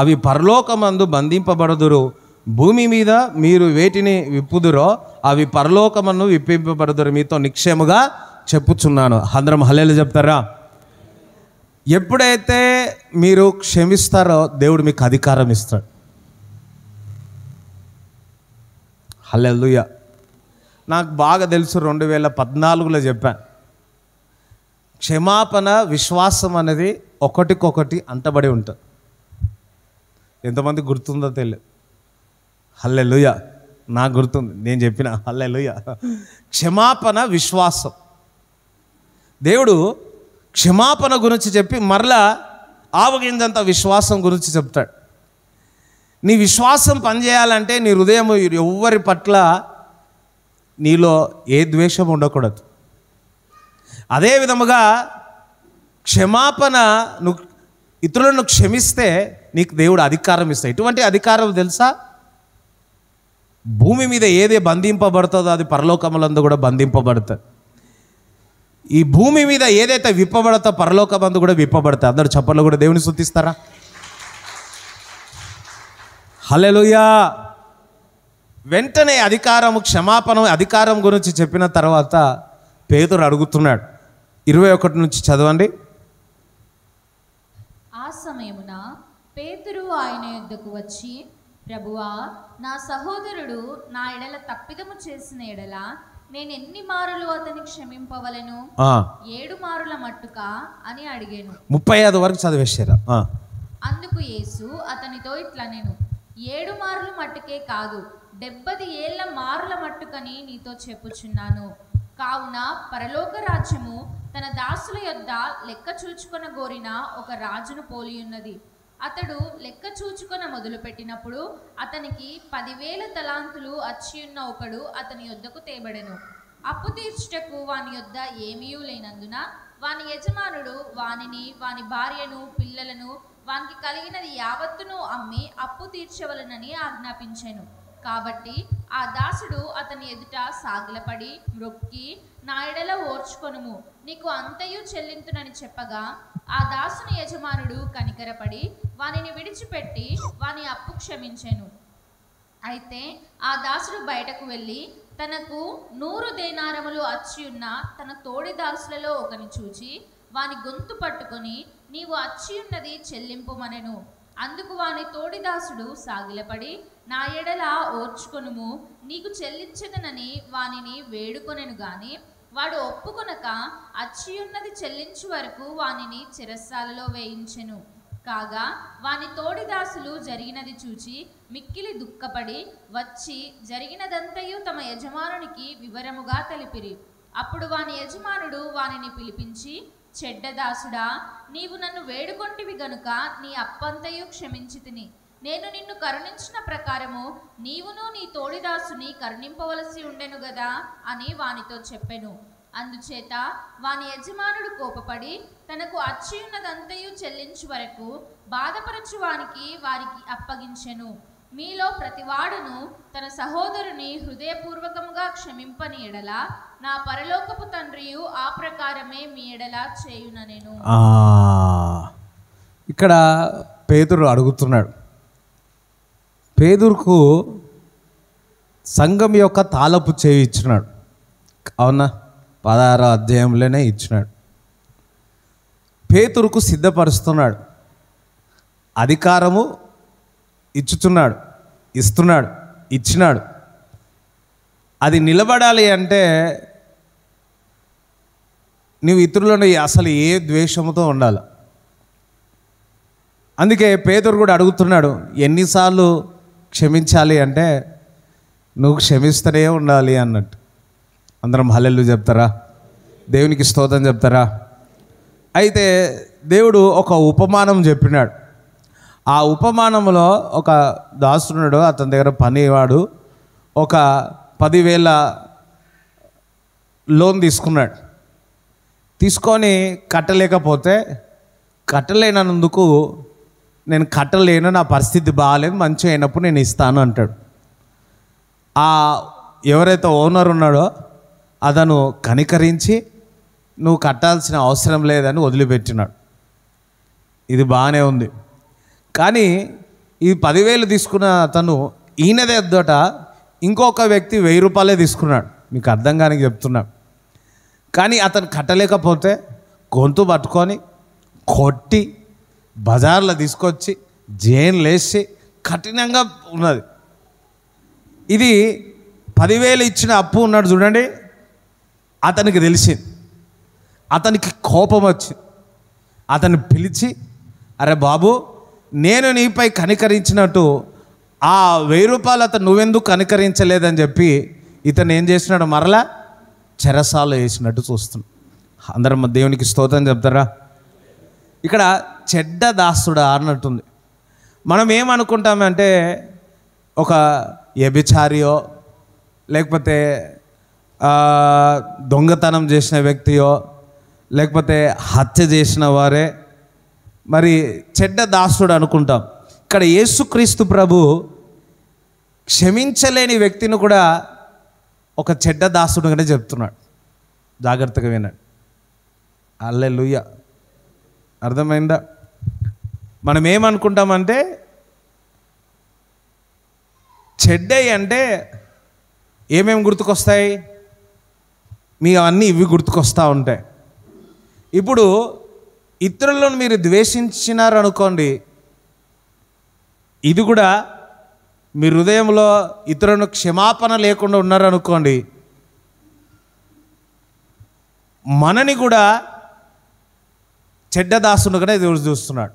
అవి పరలోకమందు బంధింపబడుదురు, భూమి మీద మీరు వేటిని విప్పుదురో అవి పరలోకమందు విప్పింపబడుదురు, మీతో నిక్షేముగా చెప్పుచున్నాను. అందరం హల్లెలూయా చెప్తారా? ఎప్పుడైతే మీరు క్షమిస్తారో దేవుడు మీకు అధికారం ఇస్తాడు. హల్లెలూయా. నాకు బాగా తెలుసు, 2014లో చెప్పాను, క్షమాపణ విశ్వాసం అనేది ఒకటికొకటి అంటబడి ఉంటుంది. ఎంతమంది గుర్తుందో తెలియదు. హల్లెలూయా. నాకు గుర్తుంది, నేను చెప్పిన. హల్లెలూయా. క్షమాపణ విశ్వాసం. దేవుడు క్షమాపణ గురించి చెప్పి మరలా ఆవగింజంత విశ్వాసం గురించి చెప్తాడు. నీ విశ్వాసం పనిచేయాలంటే నీ హృదయం ఎవ్వరి పట్ల నీలో ఏ ద్వేషం ఉండకూడదు. అదే విధముగా క్షమాపణ, నువ్వు ఇతరులను క్షమిస్తే నీకు దేవుడు అధికారం ఇస్తాడు. ఎటువంటి అధికారం తెలుసా? భూమి మీద ఏది బంధింపబడుతుందో అది పరలోకములందు కూడా బంధింపబడుతుంది. ఈ భూమి మీద ఏదైతే విప్పబడతో పరలోకమందు కూడా విప్పబడతాయి. అందరూ చప్పట్లు కూడా దేవుని స్తుతిస్తారా? హల్లెలూయా. వెంటనే అధికారము, క్షమాపణ అధికారం గురించి చెప్పిన తర్వాత పేతురు అడుగుతున్నాడు. 21 నుంచి చదవండి. ఆ సమయమున పేతురు ఆయన యొద్దకు వచ్చి, ప్రభువా, నా సహోదరుడు నా ఎడల తప్పిదము చేసిన ఎడల నేను ఎన్ని మారులు అతని క్షమింపవలెను? 7 మారుల మట్టుకా అని అడిగాను. 35 వరకు చదివేశారా? అందుకు యేసు అతనితో ఇట్లా, నేను 7 మారుల మట్టుకే కాదు 70 ఏళ్ల మారుల మట్టుకని నీతో చెప్పుచున్నాను. కావున పరలోక రాజ్యము తన దాసుల యొద్ద లెక్క చూచుకొన గోరిన ఒక రాజును పోలియున్నది. అతడు లెక్క చూచుకొన మొదలుపెట్టినప్పుడు అతనికి 10,000 తలాంతులు అచ్చియున్న ఒకడు అతని యొద్దకు తేబడెను. అప్పు తీర్చుటకు వాని యొద్ద ఏమీయూ లేనందున వాని యజమానుడు వానిని, వాని భార్యను, పిల్లలను, వానికి కలిగినది యావత్తును అమ్మి అప్పు తీర్చవలనని ఆజ్ఞాపించెను. కాబట్టి ఆ దాసుడు అతని ఎదుట సాగిలపడి మ్రొక్కి, నా ఎడల ఓర్చుకొనుము, నీకు అంతయు చెల్లింతునని చెప్పగా ఆ దాసుని యజమానుడు కనికరపడి వానిని విడిచిపెట్టి వాని అప్పు క్షమించెను. అయితే ఆ దాసుడు బయటకు వెళ్ళి తనకు 100 దేనారములు అచ్చియున్న తన తోడి దాసులలో ఒకని చూచి వాని గొంతు పట్టుకొని, నీవు అచ్చియున్నది చెల్లింపుమనెను. అందుకు వాని తోడిదాసుడు సాగిలపడి, నా ఎడల ఓర్చుకొనుము, నీకు చెల్లించదనని వానిని వేడుకొనెను గాని వాడు ఒప్పుకొనక అచ్చియున్నది చెల్లించు వరకు వానిని చెరసాలలో వేయించెను. కాగా వాని తోడిదాసులు జరిగినది చూచి మిక్కిలి దుఃఖపడి వచ్చి జరిగినదంతయు తమ యజమానునికి వివరముగా తెలిపిరి. అప్పుడు వాని యజమానుడు వానిని పిలిపించి, చెడ్డదాసుడా, నీవు నన్ను వేడుకొంటివి గనుక నీ అప్పంతయు క్షమించి తిని, నేను నిన్ను కరుణించిన ప్రకారము నీవును నీ తోడిదాసుని కరుణింపవలసి ఉండెను గదా అని వానితో చెప్పెను. అందుచేత వాని యజమానుడు కోపపడి తనకు అచ్చియున్నదంతయు చెల్లించు వరకు బాధపరచు వారికి అప్పగించెను. మీలో ప్రతివాడును తన సహోదరుని హృదయపూర్వకముగా క్షమింపని ఎడల నా పరలోకపు తండ్రియు ఆ ప్రకారమే మీ ఎడల చేయుననెను. ఇక్కడ పేతురు అడుగుతున్నాడు. పేతురుకు సంఘం యొక్క తాళపు చేయి ఇచ్చినాడు. అవునా? 16వ అధ్యాయంలోనే ఇచ్చినాడు. పేతురుకు సిద్ధపరుస్తున్నాడు. అధికారము ఇచ్చుతున్నాడు, ఇస్తున్నాడు, ఇచ్చినాడు. అది నిలబడాలి అంటే నువ్వు ఇతరులను అసలు ఏ ద్వేషముతో ఉండాలి. అందుకే పేతురు కూడా అడుగుతున్నాడు, ఎన్నిసార్లు క్షమించాలి అంటే నువ్వు క్షమిస్తూనే ఉండాలి అన్నట్టు. అందరం హల్లెలూయా చెప్తారా? దేవునికి స్తోత్రం చెప్తారా? అయితే దేవుడు ఒక ఉపమానం చెప్పినాడు. ఆ ఉపమానంలో ఒక దాసునుడు, అతని దగ్గర పనివాడు ఒక 10,000 లోన్ తీసుకున్నాడు. తీసుకొని కట్టలేకపోతే, కట్టలేనందుకు నేను కట్టలేను, నా పరిస్థితి బాగాలేదు, మంచిగా అయినప్పుడు నేను ఇస్తాను అంటాడు. ఎవరైతే ఓనర్ ఉన్నాడో అతను కనికరించి నువ్వు కట్టాల్సిన అవసరం లేదని వదిలిపెట్టినాడు. ఇది బాగానే ఉంది. కానీ ఈ 10,000 తీసుకున్న అతను ఈయనదే ఎద్దట ఇంకొక వ్యక్తి 1,000 రూపాయలే తీసుకున్నాడు. మీకు అర్థం కాని చెప్తున్నాడు. కానీ అతను కట్టలేకపోతే గొంతు పట్టుకొని కొట్టి బజార్లో తీసుకొచ్చి జైలు వేసి కఠినంగా ఉన్నది. ఇది 10,000 ఇచ్చిన అప్పు ఉన్నాడు చూడండి, అతనికి తెలిసింది. అతనికి కోపం వచ్చింది. అతన్ని పిలిచి, అరే బాబు, నేను నీపై కనికరించినట్టు ఆ 1,000 రూపాయలు అతను నువ్వెందుకు కనికరించలేదని చెప్పి ఇతను ఏం చేసినాడు, మరలా చెరసాలు వేసినట్టు చూస్తున్నాడు. అందరం దేవునికి స్తోత్రం చెప్తారా? ఇక్కడ చెడ్డ దాసుడా అన్నట్టుంది. మనం ఏమనుకుంటామంటే ఒక వ్యభిచారియో లేకపోతే దొంగతనం చేసిన వ్యక్తియో లేకపోతే హత్య చేసిన వారే మరి చెడ్డ దాసుడు అనుకుంటాం. ఇక్కడ యేసుక్రీస్తు ప్రభు క్షమించలేని వ్యక్తిని కూడా ఒక చెడ్డ దాసుడుగానే చెప్తున్నాడు. జాగ్రత్తగా వినండి. హల్లెలూయా. అర్థమైందా? మనం ఏమనుకుంటామంటే చెడ్డయి అంటే ఏమేమి గుర్తుకొస్తాయి? మీ అవన్నీ ఇవి గుర్తుకొస్తూ ఉంటాయి. ఇప్పుడు ఇతరులను మీరు ద్వేషించినారనుకోండి, ఇది కూడా మీ హృదయంలో ఇతరులను క్షమాపణ లేకుండా ఉన్నారనుకోండి, మనని కూడా చెడ్డదాసునుగానే దేవుడు చూస్తున్నాడు.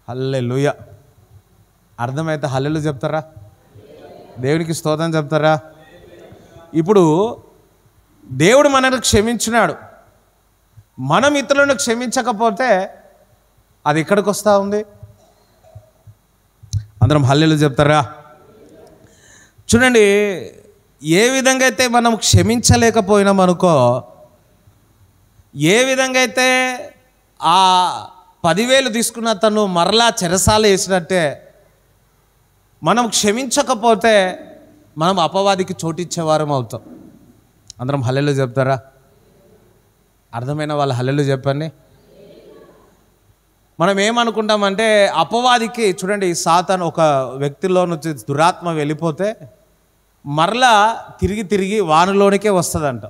హల్లెలూయా. అర్థమైతే హల్లెలూయా చెప్తారా? దేవునికి స్తోత్రం చెప్తారా? ఇప్పుడు దేవుడు మనల్ని క్షమించినాడు, మనం ఇతరులను క్షమించకపోతే అది ఎక్కడికి వస్తూ ఉంది? అందరం హల్లెలూయా చెప్తారా? చూడండి, ఏ విధంగా అయితే మనం క్షమించలేకపోయినాం అనుకో, ఏ విధంగా అయితే ఆ 10,000 తీసుకున్న తను మరలా చెరసాల వేసినట్టే మనం క్షమించకపోతే మనం అపవాదికి చోటిచ్చేవారం అవుతాం. అందరం హల్లెలూయా చెప్తారా? అర్థమైన వాళ్ళు హల్లెలూయా చెప్పండి. మనం ఏమనుకుంటామంటే అపవాదికి, చూడండి, సాతాను ఒక వ్యక్తిలో నుంచి దురాత్మ వెళ్ళిపోతే మరలా తిరిగి తిరిగి వానిలోనికే వస్తుందంట.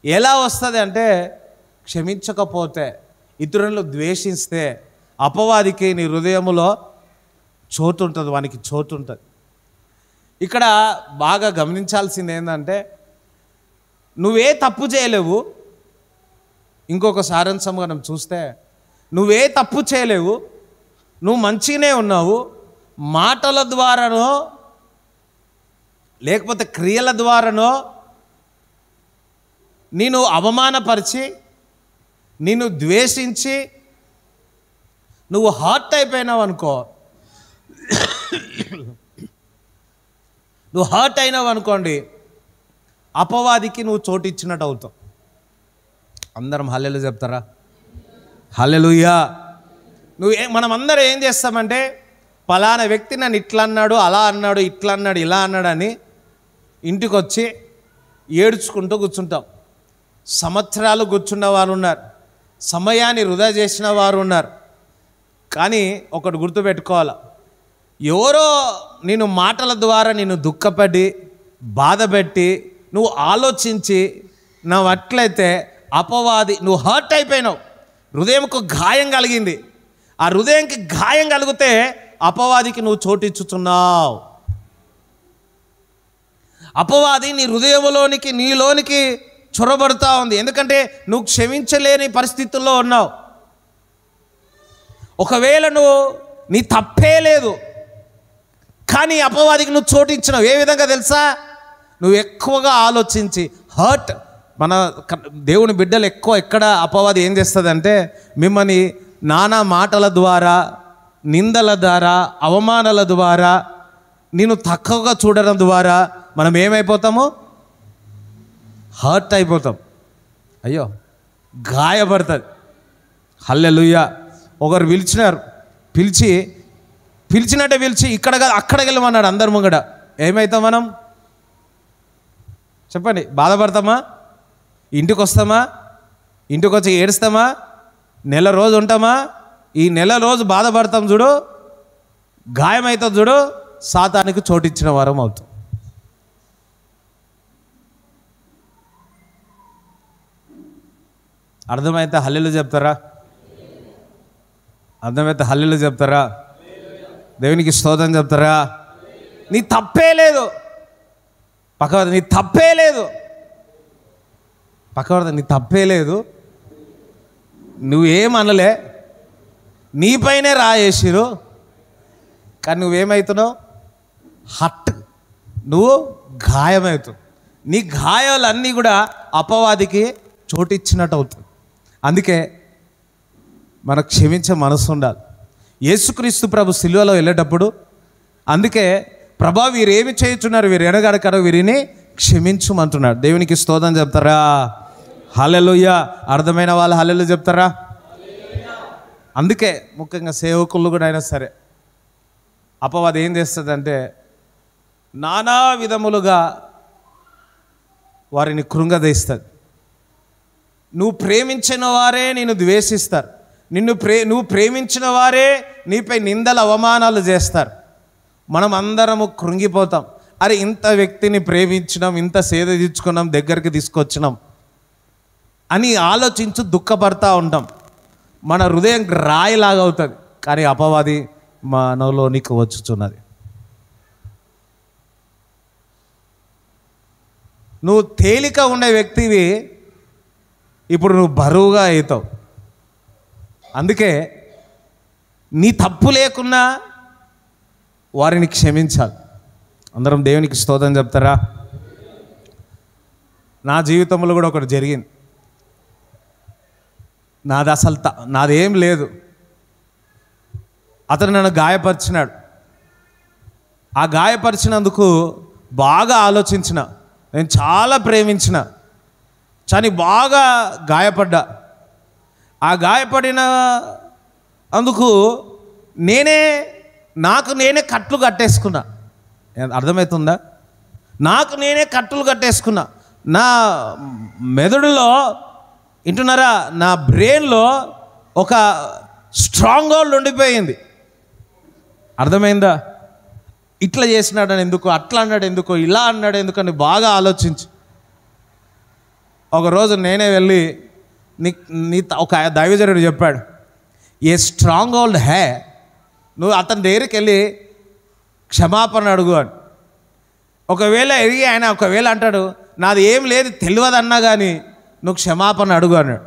ఎలా వస్తుంది అంటే, క్షమించకపోతే, ఇతరులను ద్వేషిస్తే అపవాదికి నీ హృదయంలో చోటు ఉంటుంది, వానికి చోటు ఉంటుంది. ఇక్కడ బాగా గమనించాల్సింది ఏంటంటే, నువ్వే తప్పు చేయలేవు. ఇంకొక సారాంశం మనం చూస్తే, నువ్వే తప్పు చేయలేవు, నువ్వు మంచిగానే ఉన్నావు. మాటల ద్వారానో లేకపోతే క్రియల ద్వారానో నిన్ను అవమానపరిచి, నిన్ను ద్వేషించి నువ్వు హర్ట్ అయిపోయినావు అనుకో, నువ్వు హర్ట్ అయినావు అనుకోండి, అపవాదికి నువ్వు చోటు ఇచ్చినట్టు అవుతావు. అందరం హల్లెలూయా చెప్తారా? హల్లెలూయా. మనం అందరం ఏం చేస్తామంటే, పలానా వ్యక్తి నన్ను ఇట్లా అన్నాడు, అలా అన్నాడు, ఇట్లా అన్నాడు, ఇలా అన్నాడు అని ఇంటికి వచ్చి ఏడ్చుకుంటూ కూర్చుంటాం. సంవత్సరాలు కూర్చున్న వారు ఉన్నారు, సమయాన్ని వృధా చేసిన వారు ఉన్నారు. కానీ ఒకటి గుర్తుపెట్టుకోవాలి, ఎవరో నేను మాటల ద్వారా నిన్ను దుఃఖపడి బాధపెట్టి నువ్వు ఆలోచించి నవ్వట్లయితే అపవాది, నువ్వు హర్ట్ అయిపోయినావు, హృదయంకు గాయం కలిగింది. ఆ హృదయంకి గాయం కలిగితే అపవాదికి నువ్వు చోటిచ్చుతున్నావు. అపవాది నీ హృదయంలోనికి, నీలోనికి చొరబడుతూ ఉంది. ఎందుకంటే నువ్వు క్షమించలేని పరిస్థితుల్లో ఉన్నావు. ఒకవేళ నువ్వు, నీ తప్పే లేదు, కానీ అపవాదికి నువ్వు చోటు ఇచ్చినావు. ఏ విధంగా తెలుసా? నువ్వు ఎక్కువగా ఆలోచించి హర్ట్. మన దేవుని బిడ్డలు ఎక్కువ ఎక్కడ అపవాది ఏం చేస్తుందంటే, మిమ్మల్ని నానా మాటల ద్వారా, నిందల ద్వారా, అవమానాల ద్వారా, నేను తక్కువగా చూడడం ద్వారా మనం ఏమైపోతాము? హర్ట్ అయిపోతాం. అయ్యో, గాయపడుతుంది. హల్లెలూయా. ఒకరు పిలిచినారు, పిలిచినట్టే పిలిచి ఇక్కడ కాదు అక్కడికి వెళ్ళమన్నాడు అందరి ముంగడ. ఏమవుతాం మనం చెప్పండి? బాధపడతామా? ఇంటికి వస్తామా? ఇంటికి వచ్చి ఏడుస్తామా? నెల రోజు ఉంటామా? ఈ నెల రోజు బాధపడతాం చూడు, గాయమవుతుంది చూడు, సాతానికి చోటిచ్చిన వారం అవుతాం. అర్థమైతే హల్లెలూయా చెప్తారా? అర్థమైతే హల్లెలూయా చెప్తారా? దేవునికి స్తోత్రం చెప్తారా? నీ తప్పే లేదు. పక్కవాడు నీ తప్పే లేదు. పక్కవాడు నీ తప్పే లేదు. నువ్వేమనలే, నీపైనే రాయేసిరు, కానీ నువ్వేమవుతున్నావు? నువ్వు గాయమవుతావు. నీ గాయాలన్నీ కూడా అపవాదికి చోటిచ్చినట్టు అవుతుంది. అందుకే మనకు క్షమించే మనసు ఉండాలి. యేసుక్రీస్తు ప్రభు సిలువలో వెళ్ళేటప్పుడు అందుకే ప్రభా వీరేమి చేయుచున్నారు, వీరు ఎనగడకరు, వీరిని క్షమించుమంటున్నాడు. దేవునికి స్తోత్రం చెప్తారా? హల్లెలూయా. అర్థమైన వాళ్ళు హల్లెలూయా చెప్తారా? అందుకే ముఖ్యంగా సేవకులు కూడా అయినా సరే అపవాది ఏం చేస్తుందంటే నానా విధములుగా వారిని కృంగదీస్తుంది. నువ్వు ప్రేమించిన వారే నిన్ను ద్వేషిస్తారు. నువ్వు ప్రేమించిన వారే నీపై నిందల అవమానాలు చేస్తారు. మనం అందరము కృంగిపోతాం. అరే ఇంత వ్యక్తిని ప్రేమించినాం, ఇంత సేద తీర్చుకున్నాం, దగ్గరికి తీసుకొచ్చినాం అని ఆలోచించి దుఃఖపడతా ఉంటాం. మన హృదయం రాయిలాగా అవుతుంది. కానీ అపవాది మనలోనికి వచ్చుచున్నది. నువ్వు తేలిక ఉండే వ్యక్తివి ఇప్పుడు నువ్వు బరువుగా అవుతావు. అందుకే నీ తప్పు లేకున్నా వారిని క్షమించాలి. అందరం దేవునికి స్తోత్రం చెప్తారా? నా జీవితంలో కూడా ఒకటి జరిగింది. నాదేం లేదు, అతను నన్ను గాయపరిచినాడు. ఆ గాయపరిచినందుకు బాగా ఆలోచించిన, నేను చాలా ప్రేమించిన, కానీ బాగా గాయపడ్డా. ఆ గాయపడిన అందుకు నాకు నేనే కట్లు కట్టేసుకున్నా. అర్థమవుతుందా? నాకు నేనే కట్టులు కట్టేసుకున్నా. నా మెదడులో వింటున్నారా, నా బ్రెయిన్లో ఒక స్ట్రాంగ్ హోల్డ్ ఉండిపోయింది. అర్థమైందా? ఇట్లా చేసినాడని ఎందుకు, అట్లా అన్నాడు ఎందుకు, ఇలా అన్నాడు ఎందుకు అని బాగా ఆలోచించి ఒకరోజు నేనే వెళ్ళి ఒక దైవజనుడు చెప్పాడు, ఏ స్ట్రాంగ్ హోల్డ్ హే, నువ్వు అతని దగ్గరికి వెళ్ళి క్షమాపణ అడుగు అని. ఒకవేళ ఎరిగి ఆయన ఒకవేళ అంటాడు నాది ఏం లేదు తెలియదన్నా కానీ నువ్వు క్షమాపణ అడుగు అన్నాడు.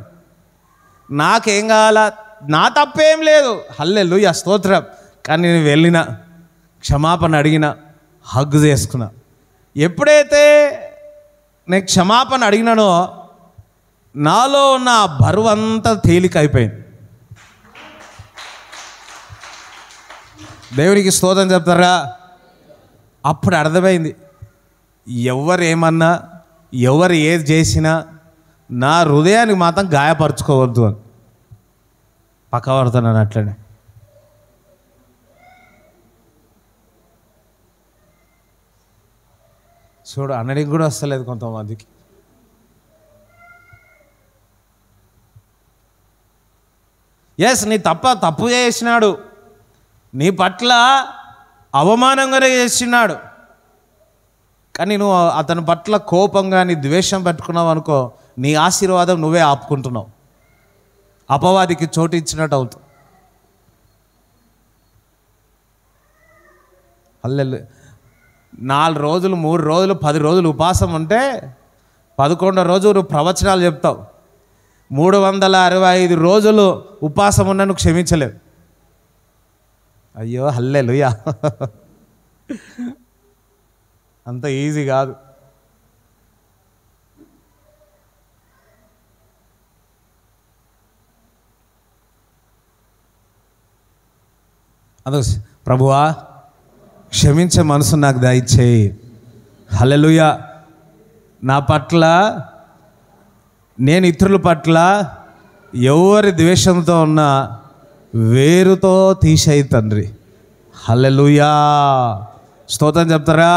నాకేం కావాలా, నా తప్పేం లేదు, హల్లెలూయా స్తోత్రం. కానీ నేను వెళ్ళిన క్షమాపణ అడిగిన, హగ్ చేసుకున్నా. ఎప్పుడైతే నేను క్షమాపణ అడిగినానో నాలో ఉన్న బరువు అంతా తేలిక అయిపోయింది. దేవునికి స్తోత్రం చెప్తారా? అప్పుడు అర్థమైంది, ఎవరు ఏమన్నా, ఎవరు ఏది చేసినా నా హృదయానికి మాత్రం గాయపరచుకోవద్దు అని పక్కపడుతున్నాను. అట్లనే చూడు, అనడానికి కూడా వస్తలేదు కొంతమందికి. ఎస్, నీ తప్పు చేసినాడు, నీ పట్ల అవమానంగానే చేసినాడు, కానీ నువ్వు అతని పట్ల కోపంగా నీ ద్వేషం పెట్టుకున్నావు అనుకో, నీ ఆశీర్వాదం నువ్వే ఆపుకుంటున్నావు, అపవాదికి చోటు ఇచ్చినట్టు అవుతావు. హల్లెలూయా. 4 రోజులు 3 రోజులు 10 రోజులు ఉపవాసం ఉంటే 11వ రోజు నువ్వు ప్రవచనాలు చెప్తావు. 365 రోజులు ఉపవాసం ఉన్నా నువ్వు క్షమించలేవు. అయ్యో హల్లెలూయా. అంత ఈజీ కాదు. అందుకు ప్రభువా క్షమించే మనసు నాకు దయచేయి. హల్లెలూయా. నా పట్ల నేను ఇతరుల పట్ల ఎవరి ద్వేషంతో ఉన్నా వేరుతో తీసేయి తండ్రి. హల్లెలూయా, స్తోత్రం చెప్తారా?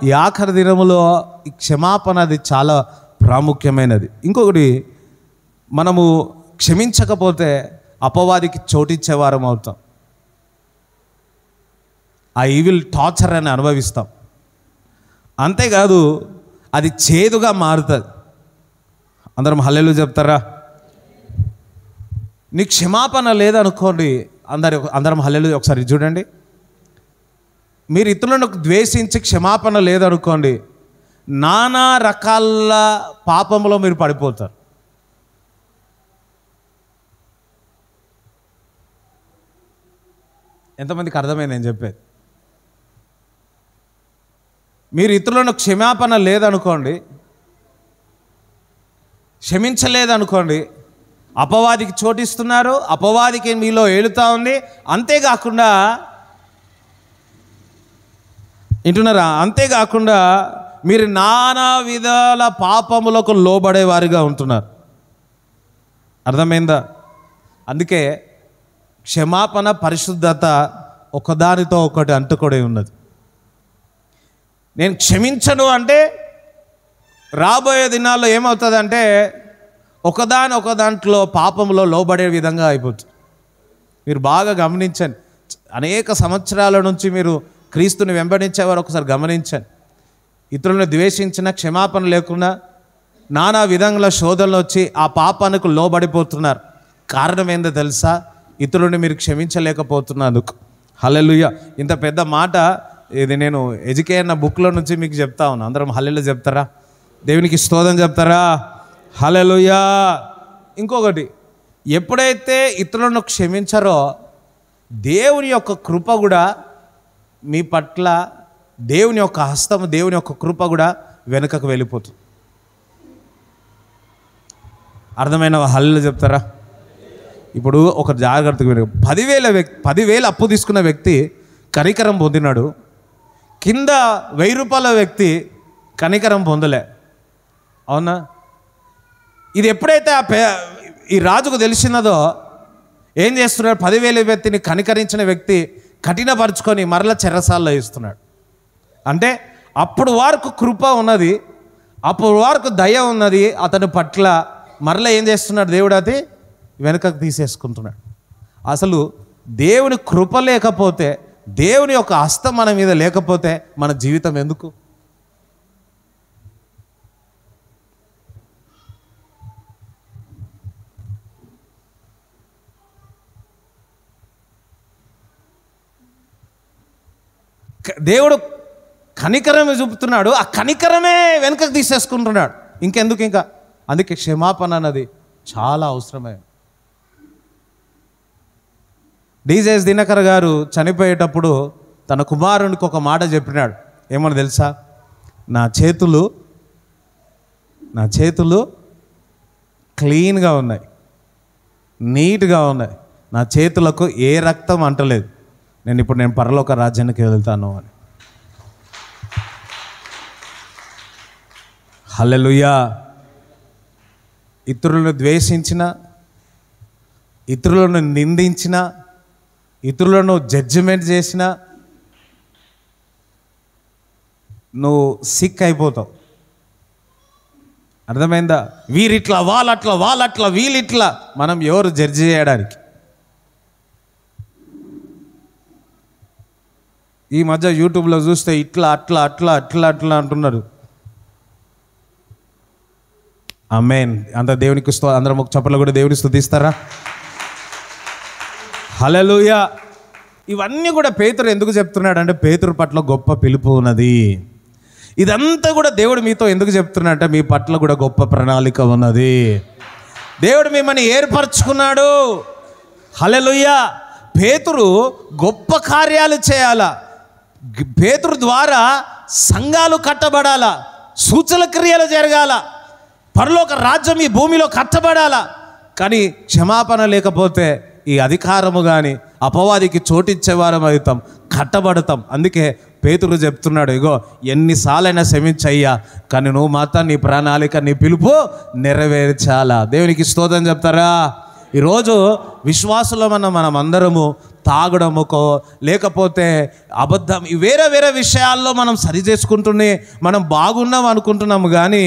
ఈ ఆఖరి దినములో ఈ క్షమాపణ అది చాలా ప్రాముఖ్యమైనది. ఇంకొకటి, మనము క్షమించకపోతే అపవాదికి చోటిచ్చేవారం అవుతాం. ఆ ఈవిల్ టార్చర్ అని అనుభవిస్తాం. అంతేకాదు అది చేదుగా మారుతుంది. అందరం హల్లెలూయా చెప్తారా? నీకు క్షమాపణ లేదనుకోండి, అందరం హల్లెలూయా ఒకసారి చూడండి. మీరు ఇతరులను ద్వేషించి క్షమాపణ లేదనుకోండి, నానా రకాల పాపంలో మీరు పడిపోతారు. ఎంతమందికి అర్థమైంది నేను చెప్పేది? మీరు ఇతరులను క్షమాపణ లేదనుకోండి, క్షమించలేదనుకోండి, అపవాదికి చోటిస్తున్నారు, అపవాదికి మీలో ఏలుతా ఉంది. అంతేకాకుండా వింటున్నారా? అంతేకాకుండా మీరు నానా విధాల పాపములకు లోబడేవారిగా ఉంటున్నారు. అర్థమైందా? అందుకే క్షమాపణ, పరిశుద్ధత ఒకదానితో ఒకటి అంటుకొనే ఉన్నది. నేను క్షమించను అంటే రాబోయే దినాల్లో ఏమవుతుందంటే ఒక దాంట్లో పాపంలో లోబడే విధంగా అయిపోతుంది. మీరు బాగా గమనించండి. అనేక సంవత్సరాల నుంచి మీరు క్రీస్తుని వెంబడించేవారు ఒకసారి గమనించండి. ఇతరులను ద్వేషించిన, క్షమాపణ లేకుండా నానా విధంగా శోధనలు వచ్చి ఆ పాపానికి లోబడిపోతున్నారు. కారణం ఏందో తెలుసా? ఇతరులని మీరు క్షమించలేకపోతున్నందుకు. హల్లెలూయా. ఇంత పెద్ద మాట ఇది నేను ఎడ్యుకేట్ అన్న బుక్లో నుంచి మీకు చెప్తా ఉన్నాను. అందరం హల్లెలూయా చెప్తారా? దేవునికి స్తోత్రం చెప్తారా? హల్లెలూయా. ఇంకొకటి, ఎప్పుడైతే ఇతరులను క్షమించారో దేవుని యొక్క కృప కూడా మీ పట్ల, దేవుని యొక్క హస్తం, దేవుని యొక్క కృప కూడా వెనుకకు వెళ్ళిపోతుంది. అర్థమైన హల్లెలూయా చెప్తారా? ఇప్పుడు ఒక జాగ్రత్తగా 10,000 అప్పు తీసుకున్న వ్యక్తి కనికరం పొందినాడు. కింద 1,000 రూపాయల వ్యక్తి కనికరం పొందలే. అవునా? ఇది ఎప్పుడైతే ఈ రాజుకు తెలిసినదో ఏం చేస్తున్నాడు? 10,000 వ్యక్తిని కనికరించిన వ్యక్తి కఠినపరుచుకొని మరల చెరసాల్లో ఇస్తున్నాడు. అంటే అప్పుడు వరకు కృప ఉన్నది, అప్పుడు వరకు దయ ఉన్నది అతని పట్ల. మరలా ఏం చేస్తున్నాడు? దేవుడు అది వెనుకకు తీసేసుకుంటున్నాడు. అసలు దేవుని కృప లేకపోతే, దేవుని యొక్క హస్తం మన మీద లేకపోతే మన జీవితం ఎందుకు? దేవుడు కనికరమే చూపుతున్నాడు, ఆ కనికరమే వెనుకకు తీసేసుకుంటున్నాడు. ఇంకెందుకు ఇంకా? అందుకే క్షమాపణ అన్నది చాలా అవసరమే. డీజేఎస్ దినకర్ గారు చనిపోయేటప్పుడు తన కుమారునికి ఒక మాట చెప్పినాడు. ఏమని తెలుసా? నా చేతులు క్లీన్గా ఉన్నాయి, నీట్గా ఉన్నాయి, నా చేతులకు ఏ రక్తం అంటలేదు, నేను పరలోక రాజ్యానికి వెళ్తాను అని. హల్లెలూయా. ఇతరులను ద్వేషించిన, ఇతరులను నిందించిన, ఇతరులను జడ్జిమెంట్ చేసిన నువ్వు సిక్ అయిపోతావు. అర్థమైందా? వీరిట్లా, వాళ్ళట్లా, వీళ్ళిట్లా. మనం ఎవరు జడ్జి చేయడానికి? ఈ మధ్య యూట్యూబ్లో చూస్తే ఇట్లా అట్లా అంటున్నారు. ఆమేన్. అంత దేవునికి అందరం ఒక చప్పట్లు కూడా దేవుని స్తుతిస్తారా? హల్లెలూయా. ఇవన్నీ కూడా పేతురు ఎందుకు చెప్తున్నాడు అంటే, పేతురు పట్ల గొప్ప పిలుపు ఉన్నది. ఇదంతా కూడా దేవుడు మీతో ఎందుకు చెప్తున్నాడంటే, మీ పట్ల కూడా గొప్ప ప్రణాళిక ఉన్నది. దేవుడు మిమ్మల్ని ఏర్పరచుకున్నాడు. హల్లెలూయా. పేతురు గొప్ప కార్యాలు చేయాలా, పేతురు ద్వారా సంఘాలు కట్టబడాలా, సూచన క్రియలు జరగాల, పరలోక రాజ్యం ఈ భూమిలో కట్టబడాలా. కానీ క్షమాపణ లేకపోతే ఈ అధికారము కానీ అపవాదికి చోటిచ్చేవారం అవుతాం, కట్టబడతాం. అందుకే పేతురు చెప్తున్నాడు, ఇగో ఎన్నిసార్లైనా క్షమించయ్యా, కానీ నువ్వు మాత్రం నీ ప్రణాళిక, నీ పిలుపు నెరవేర్చాలా. దేవునికి స్తోత్రం చెప్తారా? ఈరోజు విశ్వాసులో మనం అందరము తాగడముకో లేకపోతే అబద్ధం వేరే వేరే విషయాల్లో మనం సరి చేసుకుంటూనే మనం బాగున్నాం అనుకుంటున్నాము, కానీ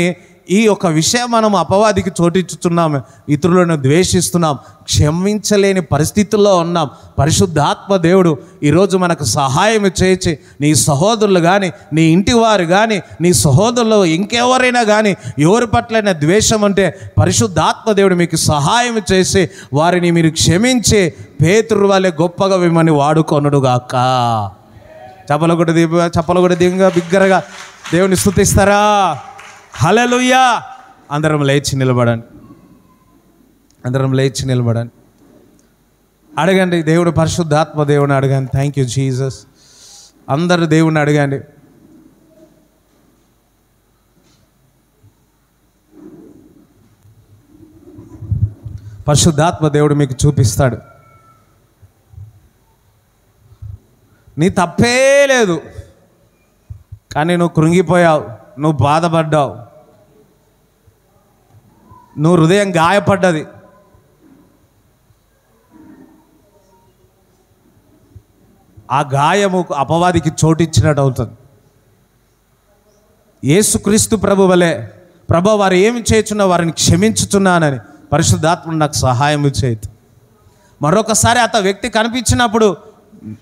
ఈ యొక్క విషయం మనం అపవాదికి చోటిచ్చుతున్నాం, ఇతరులను ద్వేషిస్తున్నాం, క్షమించలేని పరిస్థితుల్లో ఉన్నాం. పరిశుద్ధాత్మ దేవుడు ఈరోజు మనకు సహాయం చేయించి నీ సహోదరులు కానీ, నీ ఇంటి వారు కానీ, నీ సహోదరులు ఇంకెవరైనా కానీ ఎవరి పట్లైనా ద్వేషం అంటే పరిశుద్ధాత్మ దేవుడు మీకు సహాయం చేసి వారిని మీరు క్షమించి పేతురు వలె గొప్పగా మిమ్మల్ని వాడుకొనుడుగాక. చప్పలు కూడా దింగా బిగ్గరగా దేవుని స్తుతిస్తారా? హల్లెలూయా. అందరం లేచి నిలబడండి, అందరం లేచి నిలబడండి. అడగండి దేవుడు, పరిశుద్ధాత్మ దేవుని అడగండి. Thank you Jesus. అందరూ దేవుని అడగండి. పరిశుద్ధాత్మ దేవుడు మీకు చూపిస్తాడు. నీ తప్పే లేదు, కానీ నువ్వు కృంగిపోయావు, నువ్వు బాధపడ్డావు, నువ్వు హృదయం గాయపడ్డది. ఆ గాయము అపవాదికి చోటిచ్చినట్టు అవుతుంది. యేసుక్రీస్తు ప్రభు వలె, ప్రభు వారు ఏమి చేయుచున్నా వారిని క్షమించుచున్నానని పరిశుద్ధాత్మ నాకు సహాయం చేయదు. మరొకసారి అత వ్యక్తి కనిపించినప్పుడు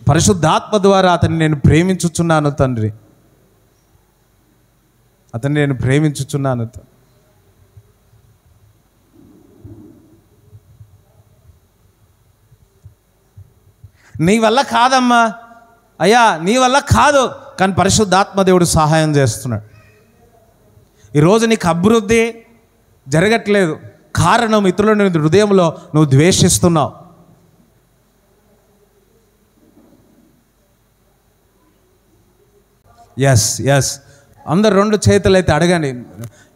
పరిశుద్ధాత్మ ద్వారా అతన్ని నేను ప్రేమించుచున్నాను తండ్రి, అతన్ని నేను ప్రేమించుచున్నాను. నీ వల్ల కాదమ్మా, అయ్యా నీ వల్ల కాదు, కానీ పరిశుద్ధాత్మ దేవుడు సహాయం చేస్తున్నాడు. ఈరోజు నీకు అభివృద్ధి జరగట్లేదు, కారణం ఇతరులను హృదయంలో నువ్వు ద్వేషిస్తున్నావు. ఎస్ అందరు రెండు చేతులు అయితే అడగండి.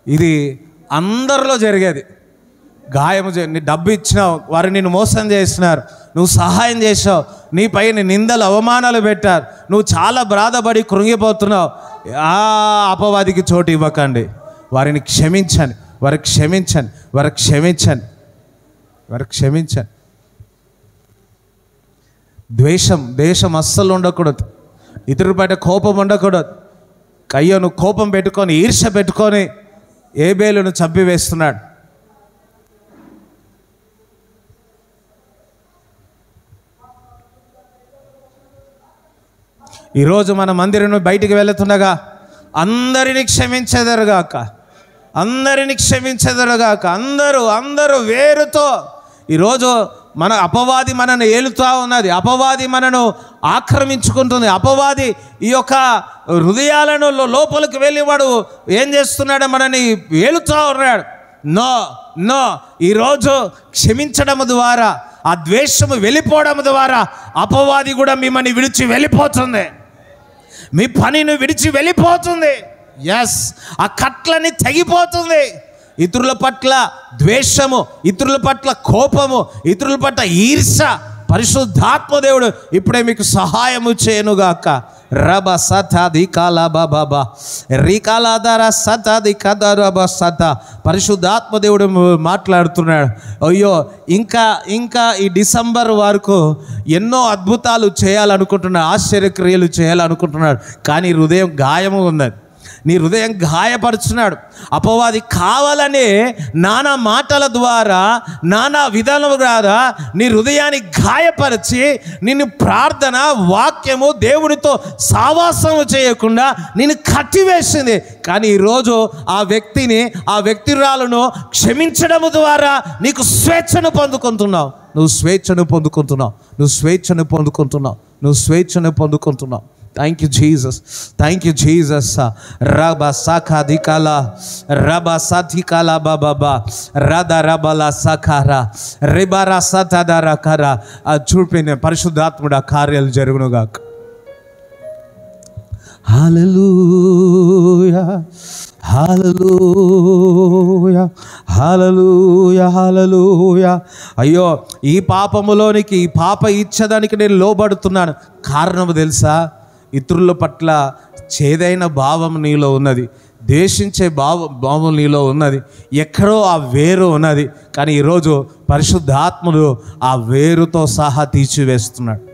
ఇది అందరిలో జరిగేది. గాయము నీ డబ్బు ఇచ్చినావు, వారు నిన్ను మోసం చేసినారు, నువ్వు సహాయం చేసావు, నీపై నిందలు అవమానాలు పెట్టారు, నువ్వు చాలా బాధపడి కృంగిపోతున్నావు. ఆ అపవాదికి చోటు ఇవ్వకండి. వారిని క్షమించండి, వారికి క్షమించండి, వారికి క్షమించండి, వారికి క్షమించండి. ద్వేషం అస్సలు ఉండకూడదు. ఇతరుల పైన కోపం ఉండకూడదు. కయ్యను కోపం పెట్టుకొని ఈర్ష్య పెట్టుకొని ఏబేలును చంపివేస్తున్నాడు. ఈరోజు మన మందిరం బయటికి వెళుతుండగా అందరినీ క్షమించెదరుగాక, అందరినీ క్షమించెదరుగాక. అందరూ వేరుతో ఈరోజు మన అపవాది మనను ఏలుతూ ఉన్నది, అపవాది మనను ఆక్రమించుకుంటుంది. అపవాది ఈ యొక్క హృదయాలను లోపలికి వెళ్ళి వాడు ఏం చేస్తున్నాడు, మనని ఏలుతూ ఉన్నాడు. నో ఈరోజు క్షమించడం ద్వారా, ఆ ద్వేషము వెళ్ళిపోవడం ద్వారా అపవాది కూడా మిమ్మల్ని విడిచి వెళ్ళిపోతుంది, మీ పనిని విడిచి వెళ్ళిపోతుంది. ఆ కట్లని తెగిపోతుంది. ఇతరుల పట్ల ద్వేషము, ఇతరుల పట్ల కోపము, ఇతరుల పట్ల ఈర్ష్య పరిశుద్ధాత్మ దేవుడు ఇప్పుడే మీకు సహాయము చేయనుగాక. రబ సతాది కాలా బాబా రికాలాదర సతాది కదరబ సత. పరిశుద్ధాత్మ దేవుడు మాట్లాడుతున్నాడు. అయ్యో ఇంకా ఈ డిసెంబర్ వరకు ఎన్నో అద్భుతాలు చేయాలనుకుంటున్నాడు, ఆశ్చర్యక్రియలు చేయాలనుకుంటున్నాడు, కానీ హృదయం గాయము ఉన్నది. నీ హృదయం గాయపరుచున్నాడు. అపవాది కావాలనే నానా మాటల ద్వారా, నానా విధానం ద్వారా నీ హృదయాన్ని గాయపరిచి నిన్ను ప్రార్థన, వాక్యము, దేవునితో సావాసము చేయకుండా నిన్ను కట్టివేసింది. కానీ ఈరోజు ఆ వ్యక్తిరాలను క్షమించడం ద్వారా నీకు స్వేచ్ఛను పొందుకుంటున్నావు. నువ్వు స్వేచ్ఛను పొందుకుంటున్నావు. Thank you Jesus. రబ సఖాధికాల రబ సధికాల బాబా రద రబల సఖార రిబర సతదర కర. ఆ చూపిన పరిశుద్ధాత్ముడు ఆ కార్యాలు జరుగునుగాక. హల్లెలూయా హల్లెలూయా హల్లెలూయా హల్లెలూయా. అయ్యో ఈ పాపములోనికి, ఈ పాప ఇచ్చడానికి నేను లోబడుతున్నాను. కారణము తెలుసా? ఇతరుల పట్ల చేదైన భావం నీలో ఉన్నది, ద్వేషించే భావం నీలో ఉన్నది, ఎక్కడో ఆ వేరు ఉన్నది. కానీ ఈరోజు పరిశుద్ధాత్ముడు ఆ వేరుతో సహా తీసివేస్తున్నాడు.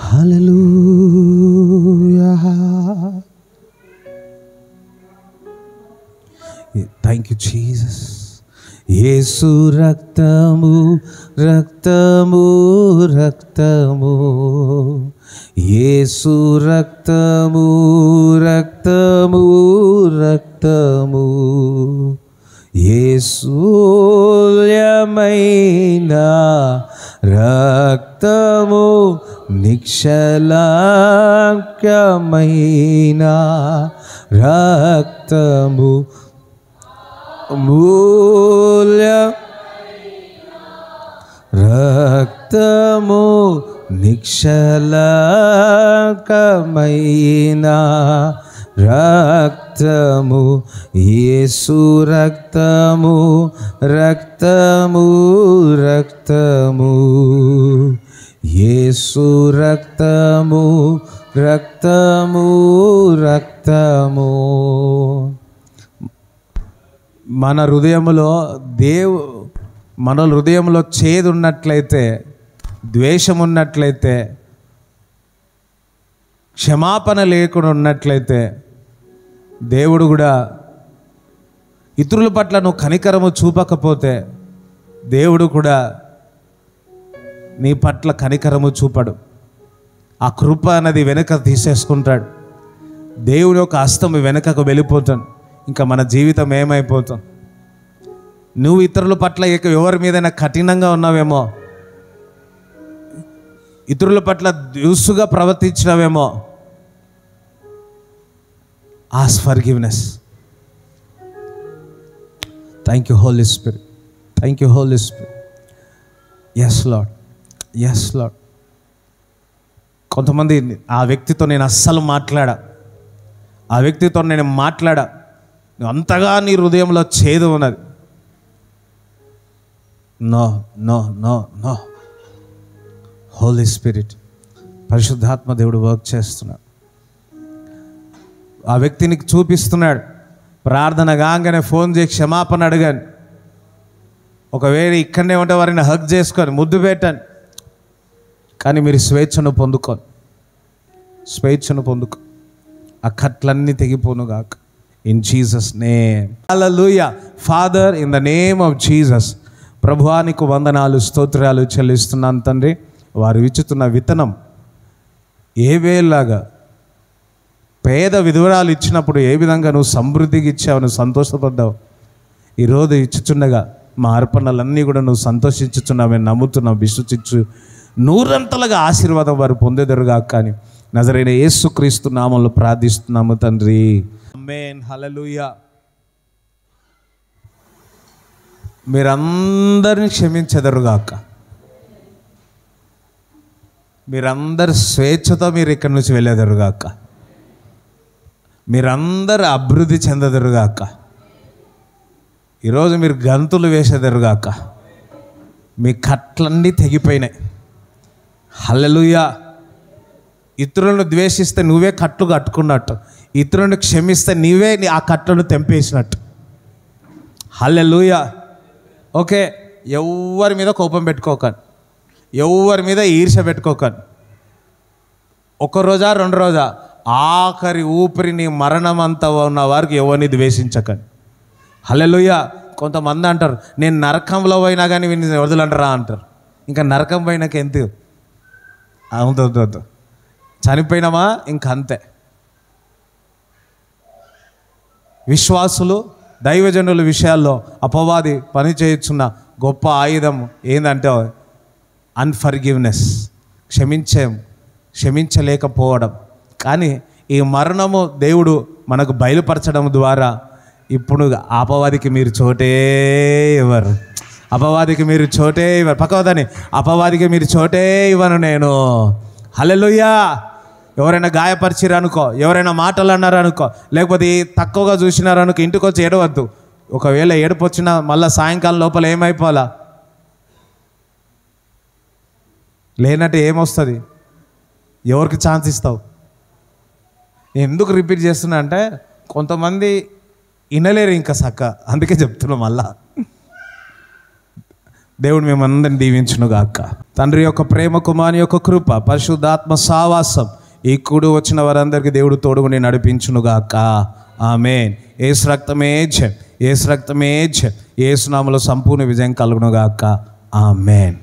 Hallelujah. Thank you Jesus. Yesu రక్తము రక్తము రక్తము, యేసు రక్తము రక్తము రక్తము, యేసుల్యమైన రక్తము, నిక్షలాంకమైన రక్తము, మూల్య రక్తము, నిక్షలాంకమైన రక్తము, యేసు రక్తము రక్తము రక్తము, యేసు రక్తము రక్తము రక్తము. మన హృదయంలో చేదు ఉన్నట్లయితే, ద్వేషం ఉన్నట్లయితే, క్షమాపణ లేకుండా ఉన్నట్లయితే, దేవుడు కూడా ఇతరుల పట్ల నువ్వు కనికరము చూపకపోతే దేవుడు కూడా నీ పట్ల కనికరము చూపడు. ఆ కృప అనేది వెనక తీసేసుకుంటాడు. దేవుడి యొక్క హస్తం వెనకకు వెళ్ళిపోతాడు. ఇంకా మన జీవితం ఏమైపోతాం? నువ్వు ఇతరుల పట్ల ఎవరి మీదైనా కఠినంగా ఉన్నావేమో, ఇతరుల పట్ల దురుసుగా ప్రవర్తించినావేమో, ask forgiveness. Thank you holy spirit, thank you holy spirit. Yes lord, yes lord. కొంతమంది ఆ వ్యక్తితో నేను అస్సలు ఆ వ్యక్తితో నేను అంతగా నీ హృదయంలో చేదు ఉన్నది. No no no no. Holy spirit, పరిశుద్ధాత్మ దేవుడు వర్క్ చేస్తున్నాడు. ఆ వ్యక్తిని చూపిస్తున్నాడు. ప్రార్థన కాగానే ఫోన్ చేసి క్షమాపణ అడగాను. ఒకవేళ ఇక్కడనే ఉంటే వారిని హగ్ చేసుకొని ముద్దు పెట్టండి. కానీ మీరు స్వేచ్ఛను పొందుకో. ఆ కట్లన్నీ తెగిపోను గాక. In Jesus name. Hallelujah. Father, in the name of Jesus, ప్రభువానికి వందనాలు స్తోత్రాలు చెల్లిస్తున్నాను తండ్రి. వారు ఇచ్చుతున్న విత్తనం ఏ వేలాగా పేద విధవరాలు ఇచ్చినప్పుడు ఏ విధంగా నువ్వు సమృద్ధికి ఇచ్చావు, నువ్వు సంతోషపడ్డావు. ఈరోజు ఇచ్చుచుండగా మా అర్పణలన్నీ కూడా నువ్వు సంతోషించుచున్నావని నమ్ముతున్నావు. విశ్వసించు, నూరంతలుగా ఆశీర్వాదం వారు పొందేదరుగా. కానీ నజరైన యేసుక్రీస్తు నామములో ప్రార్థిస్తున్నాము తండ్రి. ఆమేన్. హల్లెలూయా. మీరందరిని క్షమించెదరుగాక. మీరందరు స్వేచ్ఛతో మీరు ఇక్కడి నుంచి వెళ్ళేదరుగాక. మీరందరూ అభివృద్ధి చెందెదరుగాక. ఈరోజు మీరు గంతులు వేసేదరుగాక. మీ కట్లన్నీ తెగిపోయినాయి. హల్లెలూయా. ఇతరులను ద్వేషిస్తే నువ్వే కట్లు కట్టుకున్నట్టు, ఇతరులను క్షమిస్తే నీవే ఆ కట్లను తెంపేసినట్టు. హల్లెలూయా. ఓకే, ఎవరి మీద కోపం పెట్టుకోకండి, ఎవరి మీద ఈర్ష్య పెట్టుకోకండి. ఒక రోజా 2 రోజా, ఆఖరి ఊపిరి నీ మరణం అంతా ఉన్న వారికి ఎవరిని ద్వేషించకండి. హల్లెలూయా. కొంతమంది అంటారు, నేను నరకంలో పోయినా కానీ వీడిని వదలంటారా అంటారు. ఇంకా నరకం పోయినాక ఎంత అవుతుంది, చనిపోయినామా ఇంక అంతే. విశ్వాసులు దైవజనుల విషయాల్లో అపవాది పని చేయుచున్న గొప్ప ఆయుధం ఏంటంటే అన్ఫర్గివ్నెస్, క్షమించలేకపోవడం. కానీ ఈ మరణము దేవుడు మనకు బయలుపరచడం ద్వారా ఇప్పుడు అపవాదికి మీరు చోటే ఇవ్వరు. అపవాదికి మీరు చోటే ఇవ్వరు. పక్కవదని అపవాదికి మీరు చోటే ఇవ్వను నేను. హల్లెలూయా. ఎవరైనా గాయపరిచిరు అనుకో, ఎవరైనా మాటలు అన్నారు అనుకో, లేకపోతే తక్కువగా చూసినారు అనుకో, ఇంటికి వచ్చి ఏడవద్దు. ఒకవేళ ఏడుపు వచ్చినా మళ్ళీ సాయంకాలం లోపల ఏమైపోవాలా? లేనట్టు ఏమొస్తుంది? ఎవరికి ఛాన్స్ ఇస్తావు? ఎందుకు రిపీట్ చేస్తున్నా అంటే కొంతమంది వినలేరు ఇంకా సక్క, అందుకే చెప్తున్నా మళ్ళా. దేవుడు మేమందరిని దీవించునుగాక. తండ్రి యొక్క ప్రేమ, కుమారుని యొక్క కృప, పరిశుద్ధాత్మ సావాసం ఈ కూడి వచ్చిన వారందరికీ దేవుడు తోడుగుని నడిపించునుగాక. ఆమేన్. యేసు రక్తమే జయం, యేసు రక్తమే జయం, యేసు నామములో సంపూర్ణ విజయం కలుగునుగాక. ఆమేన్.